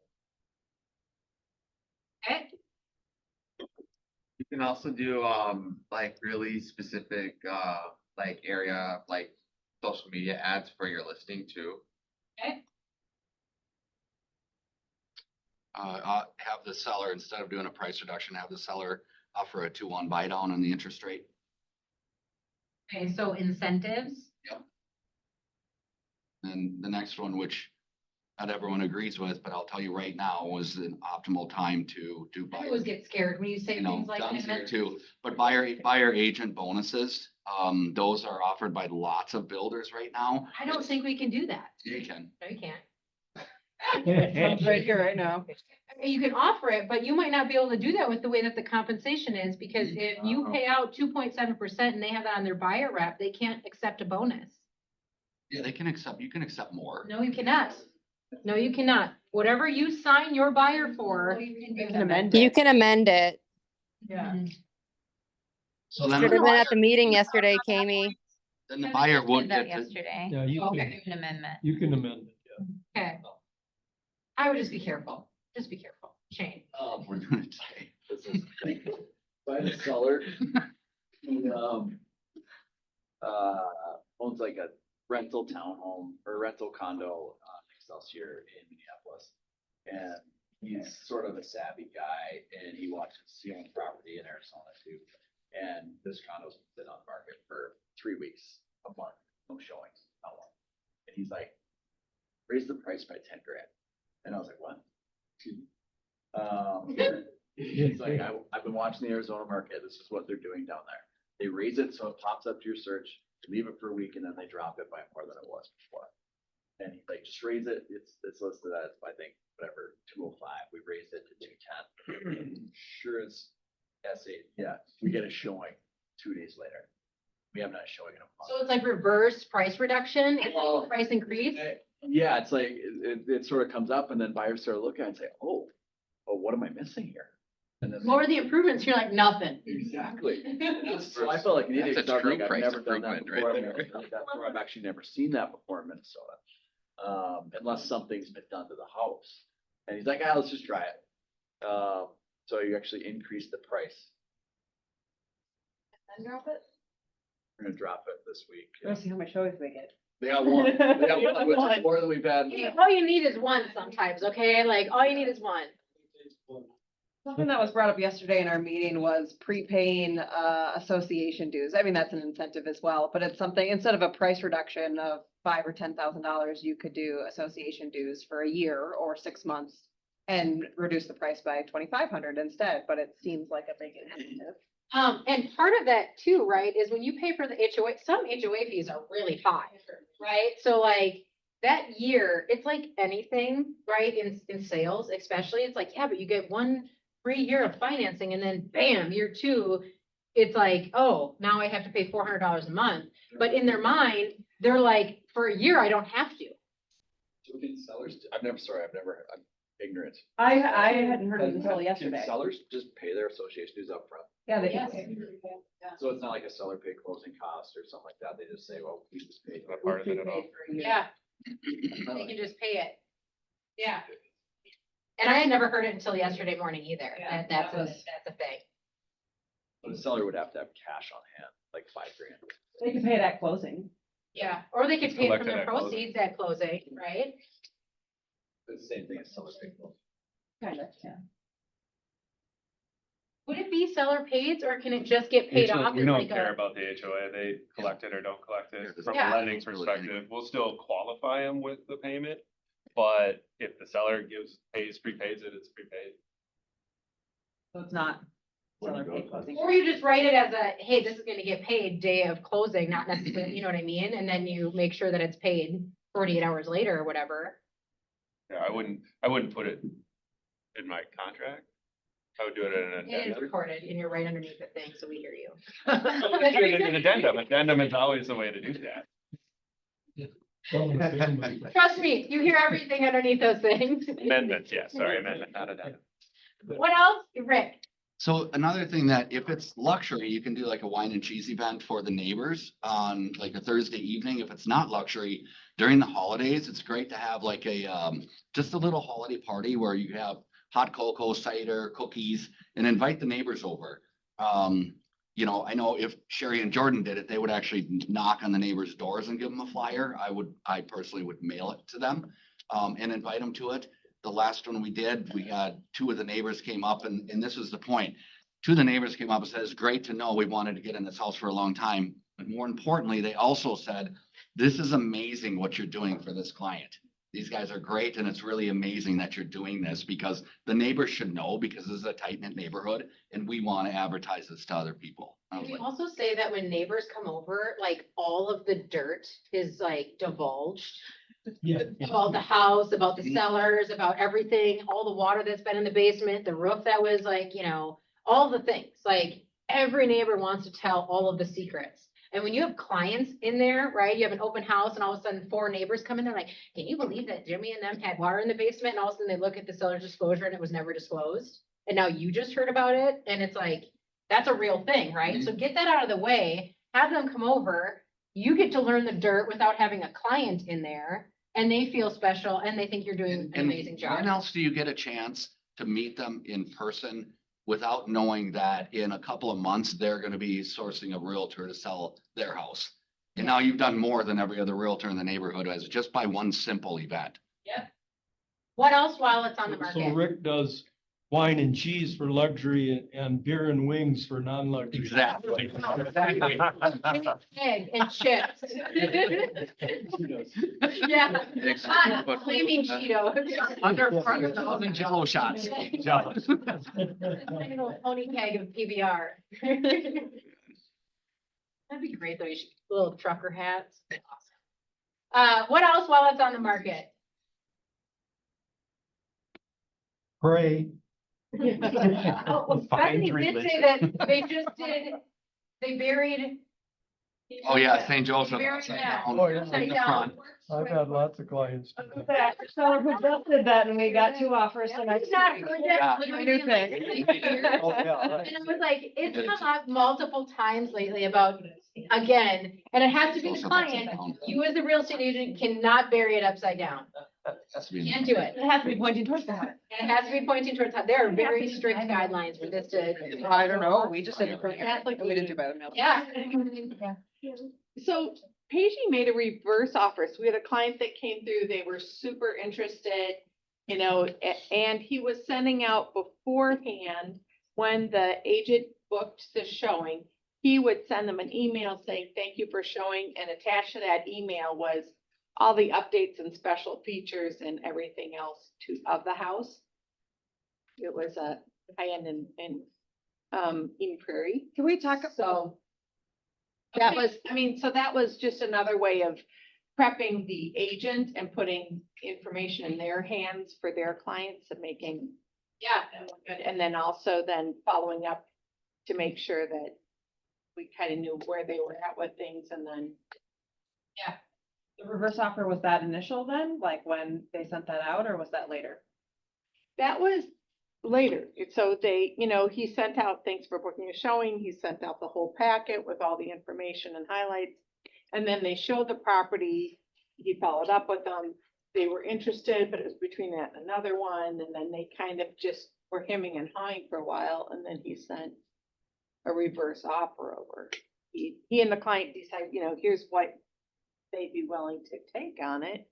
Okay. You can also do, like really specific, like area, like social media ads for your listing too. Okay. Have the seller, instead of doing a price reduction, have the seller offer a 2-1 buy down on the interest rate. Okay, so incentives. And the next one, which not everyone agrees with, but I'll tell you right now, was an optimal time to do I buyer. always get scared when you say You know, things like John's here that. too, but buyer agent bonuses, those are offered by lots of builders right now. I don't think we can do that. You can. No, you can't. Right here, right now. You can offer it, but you might not be able to do that with the way that the compensation is, because if you pay out 2.7% and they have that on their buyer rep, they can't accept a bonus. Yeah, they can accept, you can accept more. No, you cannot. No, you cannot. Whatever you sign your buyer for. You can amend You it. can amend it. Yeah. So then, Should have been at the meeting yesterday, Kami. then the buyer would Did that get to, yesterday. Yeah, you Okay. can, An amendment. you can amend it, yeah. Okay. I would just be careful. Just be careful. Shane. we're gonna say. This is by the seller. He, owns like a rental townhome or rental condo, next Excelsior in Minneapolis. And he's sort of a savvy guy and he watches, he owns property in Arizona too. And this condo's been on the market for 3 weeks, a month, no showings, not one. And he's like, raise the price by 10 grand. And I was like, what? He's like, I've been watching the Arizona market. This is what they're doing down there. They raise it so it pops up to your search, leave it for a week, and then they drop it by more than it was before. And he's like, just raise it. It's listed as, I think, whatever, 205. We raised it to 210. Sure as S8, yeah, we get a showing 2 days later. We haven't had a showing in a month. So it's like reverse price reduction, it's Well, like price increase. Yeah, it's like, it sort of comes up and then buyers start looking and say, oh, what am I missing here? And then What are the improvements? You're like, nothing. exactly. So I felt like an idiot. That's a 'cause I was true like, I've price never done that improvement right before. I've there. never done that before. I've actually never seen that before in Minnesota. Unless something's been done to the house. And he's like, let's just try it. So you actually increase the price. And drop it? We're gonna drop it this week. Let's see how much showings we get. They got one, which is more than we've had. All you need is one sometimes, okay? Like, all you need is one. Something that was brought up yesterday in our meeting was prepaying association dues. I mean, that's an incentive as well, but it's something, instead of a price reduction of $5,000 or $10,000, you could do association dues for a year or 6 months and reduce the price by 2,500 instead, but it seems like a big incentive. And part of that too, right, is when you pay for the HOA, some HOA fees are really high, right? So like that year, it's like anything, right, in sales especially, it's like, yeah, but you get 1 free year of financing and then bam, year 2, it's like, oh, now I have to pay $400 a month. But in their mind, they're like, for a year, I don't have to. So can sellers, I'm ignorant. I hadn't heard it until Can yesterday. sellers just pay their association dues up front? Yeah, they Yes. do. So it's not like a seller pay closing cost or something like that. They just say, well, we just paid. Not part of it at all. Yeah, they can just pay it. Yeah. And I had never heard it until yesterday morning either. Yeah, That's that a was- thing. But a seller would have to have cash on hand, like 5 grand. They can pay it at closing. Yeah, or they could pay it Collect from it their at closing. proceeds at closing, right? It's the same thing as seller pay closing. Kind of, yeah. Would it be seller pays or can it just get paid off? We as don't like care a- about the HOA. They collect it or don't collect it. From a Yeah. lending perspective, we'll still qualify them with the payment. But if the seller prepays it, it's prepaid. So it's not seller pay closing. Or you just write it as a, hey, this is gonna get paid day of closing, not necessarily, you know what I mean? And then you make sure that it's paid 48 hours later or whatever. Yeah, I wouldn't put it in my contract. I would do it in an It is addendum. recorded and you're right underneath the thing, so we hear you. I would do it in an addendum. Addendum is always the way to do that. Trust me, you hear everything underneath those things. Amendments, yeah, sorry, amendment, not addendum. What else? Rick? So another thing that if it's luxury, you can do like a wine and cheese event for the neighbors on like a Thursday evening. If it's not luxury, during the holidays, it's great to have like a, just a little holiday party where you have hot cocoa, cider, cookies, and invite the neighbors over. You know, I know if Sherry and Jordan did it, they would actually knock on the neighbors' doors and give them a flyer. I personally would mail it to them, and invite them to it. The last one we did, we had 2 of the neighbors came up and this was the point. 2 of the neighbors came up and said, it's great to know we wanted to get in this house for a long time. But more importantly, they also said, this is amazing what you're doing for this client. These guys are great and it's really amazing that you're doing this because the neighbors should know because this is a tight knit neighborhood and we want to advertise this to other people. I Can was we like, also say that when neighbors come over, like all of the dirt is like divulged? Yeah. About the house, about the cellars, about everything, all the water that's been in the basement, the roof that was like, you know, all the things, like every neighbor wants to tell all of the secrets. And when you have clients in there, right, you have an open house and all of a sudden 4 neighbors come in, they're like, can you believe that Jimmy and them had water in the basement? And all of a sudden they look at the seller's disclosure and it was never disclosed. And now you just heard about it. And it's like, that's a real thing, right? So get that out of the way, have them come over. You get to learn the dirt without having a client in there and they feel special and they think you're doing an and amazing job. when else do you get a chance to meet them in person without knowing that in a couple of months, they're gonna be sourcing a realtor to sell their house? And now you've done more than every other realtor in the neighborhood as just by one simple event. What else while it's on the So market? Rick does wine and cheese for luxury and beer and wings for non-luxury. Exactly. Egg and chips. Yeah. Exactly. Flaming Cheetos. Under 100,000 Jello shots. Little pony keg of PBR. That'd be great though, you should, little trucker hats. Awesome. What else while it's on the market? Pray. Oh, well, Find Bethany did say that they just did, they buried. Oh, yeah, St. Joseph. Buried upside that. down Oh, yeah. in Upside the down. front. I've had lots of clients. do that. That seller who just did that and we got 2 offers tonight. It's not heard that Yeah. literally New in like thing. 6 years. Oh, yeah, right. And I was like, it's come up multiple times lately about, again, and it has to be the Joseph upside client. down. You as a real estate agent cannot bury it upside down. Has to be in the Can't do it. It has to be pointing towards the house. And it has to be pointing towards, there are very strict guidelines for this to. I don't know, we just did it for Catholic, we didn't do by the mail. Yeah. So Paige made a reverse offer. So we had a client that came through, they were super interested, you know, and he was sending out beforehand when the agent booked the showing, he would send them an email saying, thank you for showing, and attached to that email was all the updates and special features and everything else of the house. It was a high-end in Eden Prairie. Can we talk? So that was, I mean, so that was just another way of prepping the agent and putting information in their hands for their clients and making. Yeah. Good. And then also then following up to make sure that we kind of knew where they were at with things and then. Yeah. The reverse offer, was that initial then, like when they sent that out, or was that later? That was later. So they, you know, he sent out, thanks for booking a showing. He sent out the whole packet with all the information and highlights. And then they showed the property. He followed up with them. They were interested, but it was between that and another one. And then they kind of just were hemming and hawing for a while. And then he sent a reverse offer over. He and the client decided, you know, here's what they'd be willing to take on it.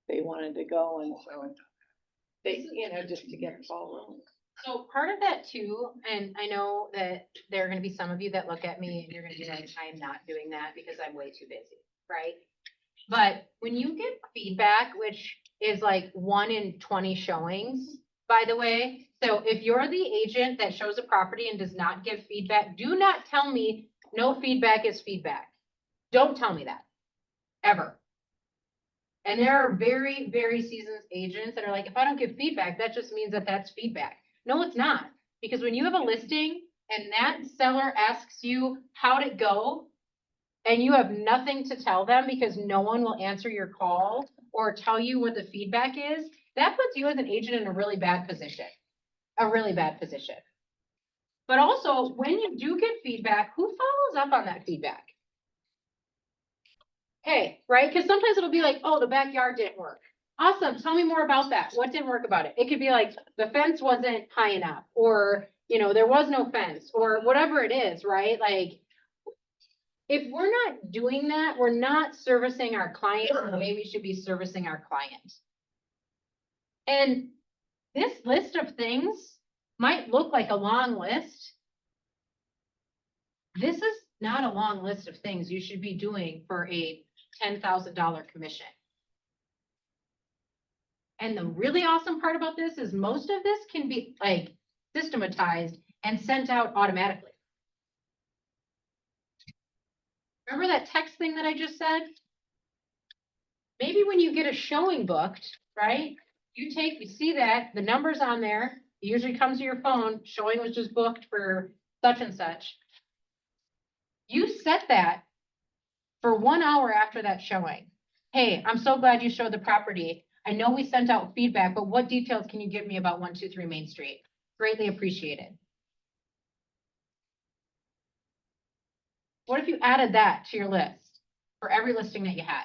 They wanted to go, and so they, you know, just to get the ball rolling. So part of that too, and I know that there are gonna be some of you that look at me and you're gonna be like, I am not doing that because I'm way too busy, right? But when you get feedback, which is like 1 in 20 showings, by the way, so if you're the agent that shows a property and does not give feedback, do not tell me no feedback is feedback. Don't tell me that, ever. And there are very, very seasoned agents that are like, if I don't give feedback, that just means that that's feedback. No, it's not. Because when you have a listing and that seller asks you, how'd it go? And you have nothing to tell them because no one will answer your call or tell you what the feedback is, that puts you as an agent in a really bad position. A really bad position. But also, when you do get feedback, who follows up on that feedback? Hey, right? Because sometimes it'll be like, oh, the backyard didn't work. Awesome. Tell me more about that. What didn't work about it? It could be like the fence wasn't high enough, or, you know, there was no fence, or whatever it is, right? Like, if we're not doing that, we're not servicing our client the way we should be servicing our client. And this list of things might look like a long list. This is not a long list of things you should be doing for a $10,000 commission. And the really awesome part about this is most of this can be like systematized and sent out automatically. Remember that text thing that I just said? Maybe when you get a showing booked, right? You see that, the number's on there, it usually comes to your phone, showing was just booked for such and such. You set that for 1 hour after that showing. Hey, I'm so glad you showed the property. I know we sent out feedback, but what details can you give me about 123 Main Street? Greatly appreciated. What if you added that to your list for every listing that you had?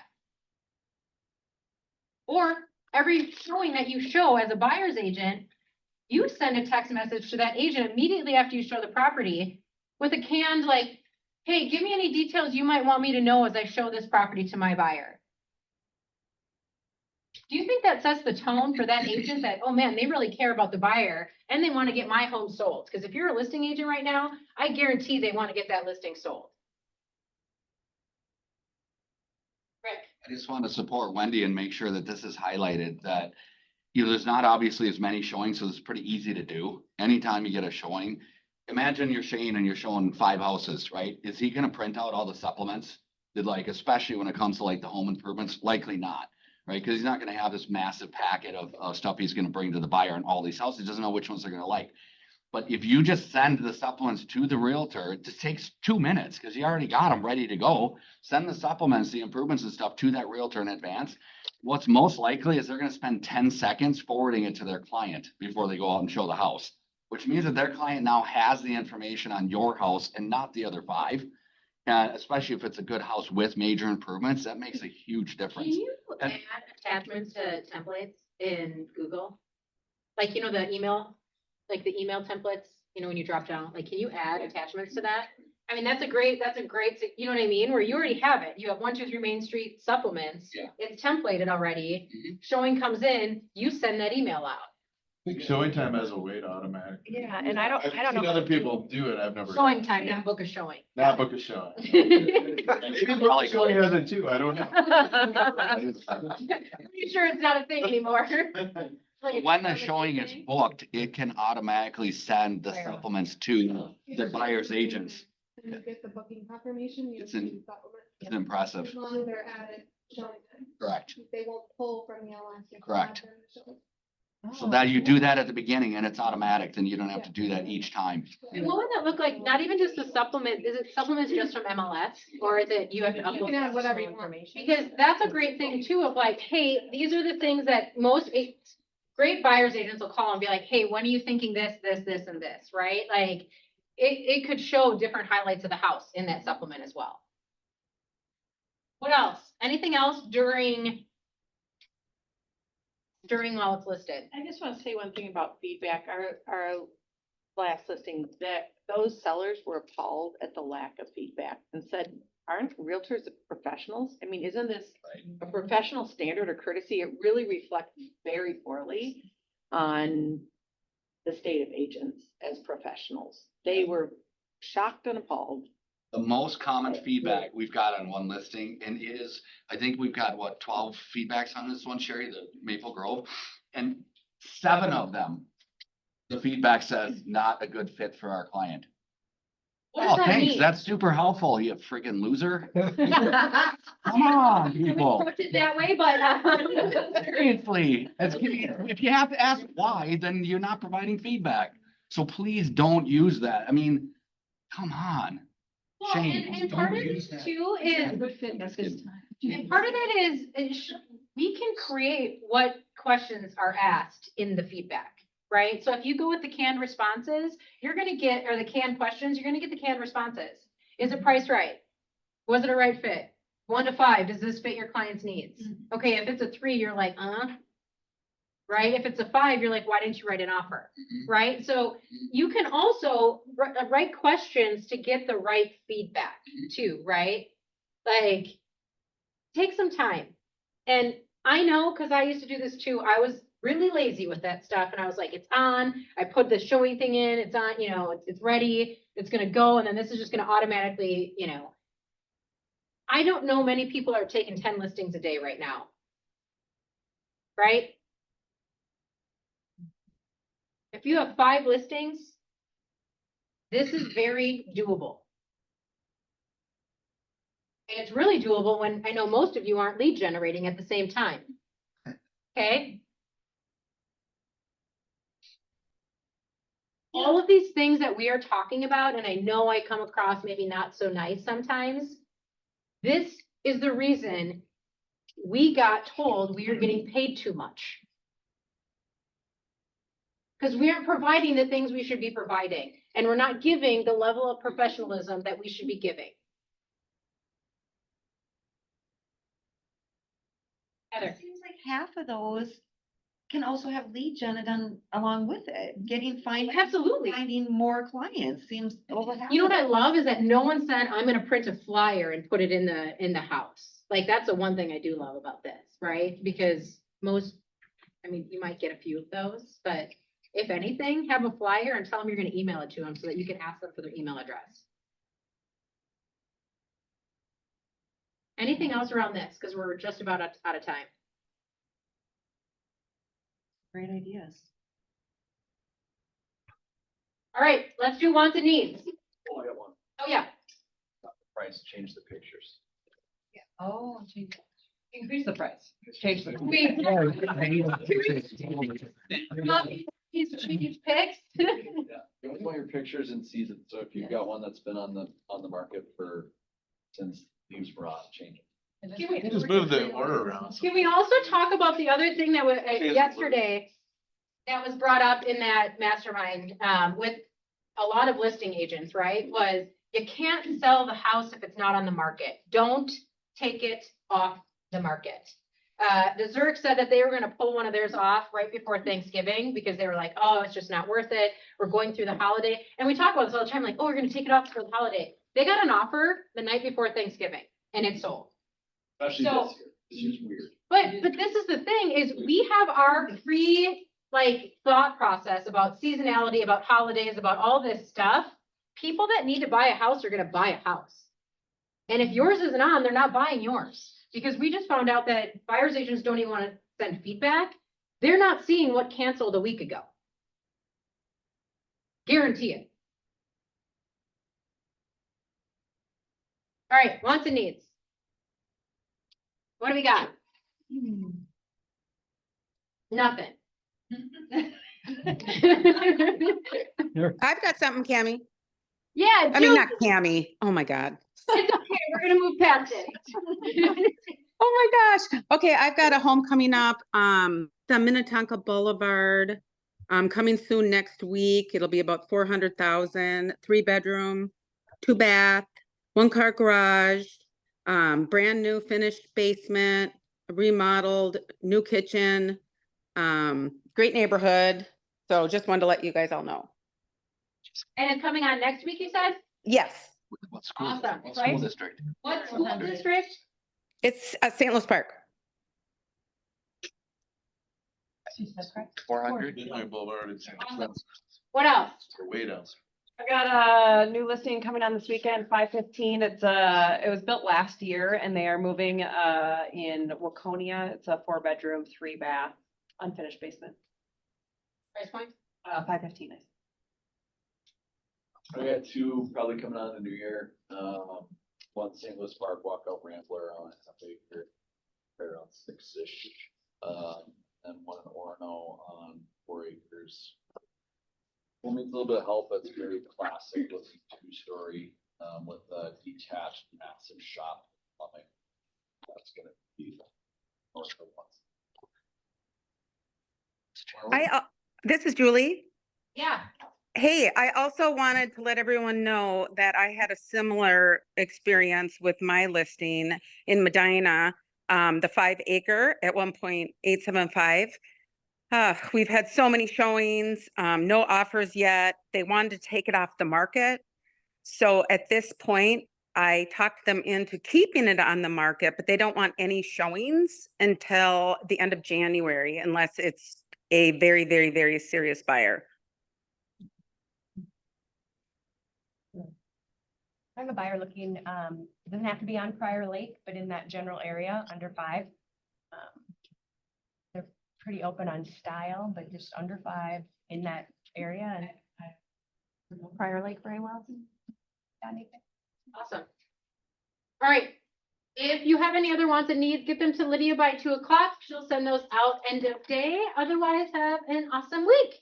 Or every showing that you show as a buyer's agent, you send a text message to that agent immediately after you show the property with a canned like, hey, give me any details you might want me to know as I show this property to my buyer. Do you think that sets the tone for that agent that, oh man, they really care about the buyer and they want to get my home sold? Because if you're a listing agent right now, I guarantee they want to get that listing sold. Rick? I just want to support Wendy and make sure that this is highlighted, that, you know, there's not obviously as many showings, so it's pretty easy to do. Anytime you get a showing, imagine you're Shane and you're showing 5 houses, right? Is he gonna print out all the supplements? Did, like, especially when it comes to like the home improvements, likely not, right? Because he's not gonna have this massive packet of stuff he's gonna bring to the buyer on all these houses. He doesn't know which ones they're gonna like. But if you just send the supplements to the realtor, it just takes 2 minutes because you already got them ready to go. Send the supplements, the improvements and stuff to that realtor in advance. What's most likely is they're gonna spend 10 seconds forwarding it to their client before they go out and show the house, which means that their client now has the information on your house and not the other 5. And especially if it's a good house with major improvements, that makes a huge Can difference. you add attachments to templates in Google? Like, you know, the email, like the email templates, you know, when you drop down, like, can you add attachments to that? I mean, that's a great, you know what I mean? Where you already have it. You have 123 Main Street supplements. Yeah. It's templated already. Showing comes in, you send that email out. I think showing time has a way to automatic. Yeah, and I don't I've seen other people do it, I've never. Showing time, not book a showing. Not book a showing. Pretty Maybe book a showing has it too, I don't know. sure it's not a thing anymore. Like, When the showing is booked, it can automatically send the supplements to the buyer's agents. And you get the booking confirmation. You It's don't in- see the supplement. It's impressive. As long as they're added showing time. Correct. They won't pull from the LS. if they're Correct. added showing. So that you do that at the beginning and it's automatic, then you don't have to do that each time. And what would that look like? Not even just the supplement, is it supplements just from MLS? Or is it, you have to You upload? can add whatever you want. Because that's a great thing too of like, hey, these are the things that most great buyer's agents will call and be like, hey, when are you thinking this, and this, right? Like, it could show different highlights of the house in that supplement as well. What else? Anything else during while it's listed? I just want to say one thing about feedback. Our last listing, that those sellers were appalled at the lack of feedback and said, aren't realtors professionals? I mean, isn't this a professional standard or courtesy? It really reflects very poorly on the state of agents as professionals. They were shocked and appalled. The most common feedback we've got on one listing, and I think we've got, what, 12 feedbacks on this one, Sherry, the Maple Grove? And 7 of them, the feedback says not a good fit for our client. What does Oh, that thanks, mean? that's super helpful, you friggin' loser. Come on, people. Put it that way, but. Seriously, if you have to ask why, then you're not providing feedback. So please don't use that. I mean, come on. Well, Shame. and part of it too is, and part of that is we can create what questions are asked in the feedback, right? So if you go with the canned responses, you're gonna get, or the canned questions, you're gonna get the canned responses. Is it priced right? Was it a right fit? 1 to 5, does this fit your client's needs? Okay, if it's a 3, you're like, right? If it's a 5, you're like, why didn't you write an offer? Right? So you can also write questions to get the right feedback too, right? Like, take some time. And I know, because I used to do this too, I was really lazy with that stuff. And I was like, it's on, I put the showing thing in, it's on, you know, it's ready, it's gonna go, and then this is just gonna automatically, you know. I don't know many people are taking 10 listings a day right now. Right? If you have 5 listings, this is very doable. And it's really doable when I know most of you aren't lead generating at the same time. Okay? All of these things that we are talking about, and I know I come across maybe not so nice sometimes, this is the reason we got told we are getting paid too much. Because we aren't providing the things we should be providing, and we're not giving the level of professionalism that we should be giving. Heather. It seems like half of those can also have lead gen done along with it, Absolutely. finding more clients seems over half. You know of what I it. love is that no one said, I'm gonna print a flyer and put it in the house. Like, that's the one thing I do love about this, right? Because most, I mean, you might get a few of those, but if anything, have a flyer and tell them you're gonna email it to them so that you can ask them for their email address. Anything else around this? Because we're just about out of time. Great ideas. All right, let's do wants and needs. Oh, I got one. Oh, yeah. Price, change the pictures. Oh, change. Increase the price. Change the. He's changed pics. Yeah, you always want your pictures in season, so if you've got one that's been on the market since leaves were on, change it. Can we- Just move the order around. Can we also talk about the other thing that was Change the yesterday that was brought up in that mastermind, with a lot of listing agents, right? Was you can't sell the house if it's not on the market. Don't take it off the market. The Zurich said that they were gonna pull one of theirs off right before Thanksgiving because they were like, oh, it's just not worth it. We're going through the holiday. And we talk about this all the time, like, oh, we're gonna take it off for the holiday. They got an offer the night before Thanksgiving and it sold. Especially So- this year. This year's weird. But this is the thing, is we have our thought process about seasonality, about holidays, about all this stuff. People that need to buy a house are gonna buy a house. And if yours isn't on, they're not buying yours. Because we just found out that buyer's agents don't even wanna send feedback. They're not seeing what canceled a week ago. Guarantee it. All right, wants and needs. What do we got? Nothing. I've got something, Cammy. Yeah. I mean, do- not Cammy. Oh my God. It's okay, we're gonna move past it. Oh my gosh. Okay, I've got a home coming up, the Minnetonka Boulevard. Coming soon next week. It'll be about 400,000, 3-bedroom, 2-bath, 1-car garage, brand new finished basement, remodeled, new kitchen, great neighborhood. So just wanted to let you guys all know. And it's coming on next week, you said? Yes, What school, Awesome, what right? school district? What school district? it's at St. Louis Park. 400? Midway Boulevard, it's What else? way down. I got a new listing coming on this weekend, 515. It was built last year and they are moving in Waconia. It's a 4-bedroom, 3-bath, unfinished basement. Price point? 515. I got two probably coming on in the new year. One St. Louis Park walkout Rambler on a acre, around 6-ish. And one in Orono on 4 acres. Well, needs a little bit of help. It's very classic looking 2-story, with a detached massive shop plumbing. That's gonna be most of the ones. This is Julie. Yeah. Hey, I also wanted to let everyone know that I had a similar experience with my listing in Medina, the 5-acre at 1.875. We've had so many showings, no offers yet. They wanted to take it off the market. So at this point, I talked them into keeping it on the market, but they don't want any showings until the end of January, unless it's a very, very, very serious buyer. I have a buyer looking, it doesn't have to be on Prior Lake, but in that general area, under 5. They're pretty open on style, but just under 5 in that area, and I don't know Prior Lake very well. Got anything? Awesome. All right. If you have any other wants and needs, get them to Lydia by 2 o'clock. She'll send those out end of day. Otherwise, have an awesome week.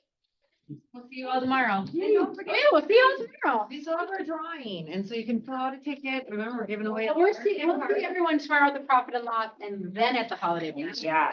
We'll see you all tomorrow. And don't forget, We'll see you all tomorrow. we still have our drawing, and so you can fill out a ticket. Remember, we're giving away. We'll see everyone tomorrow at the Profit and Loss and then at the holiday. Bash. Yeah.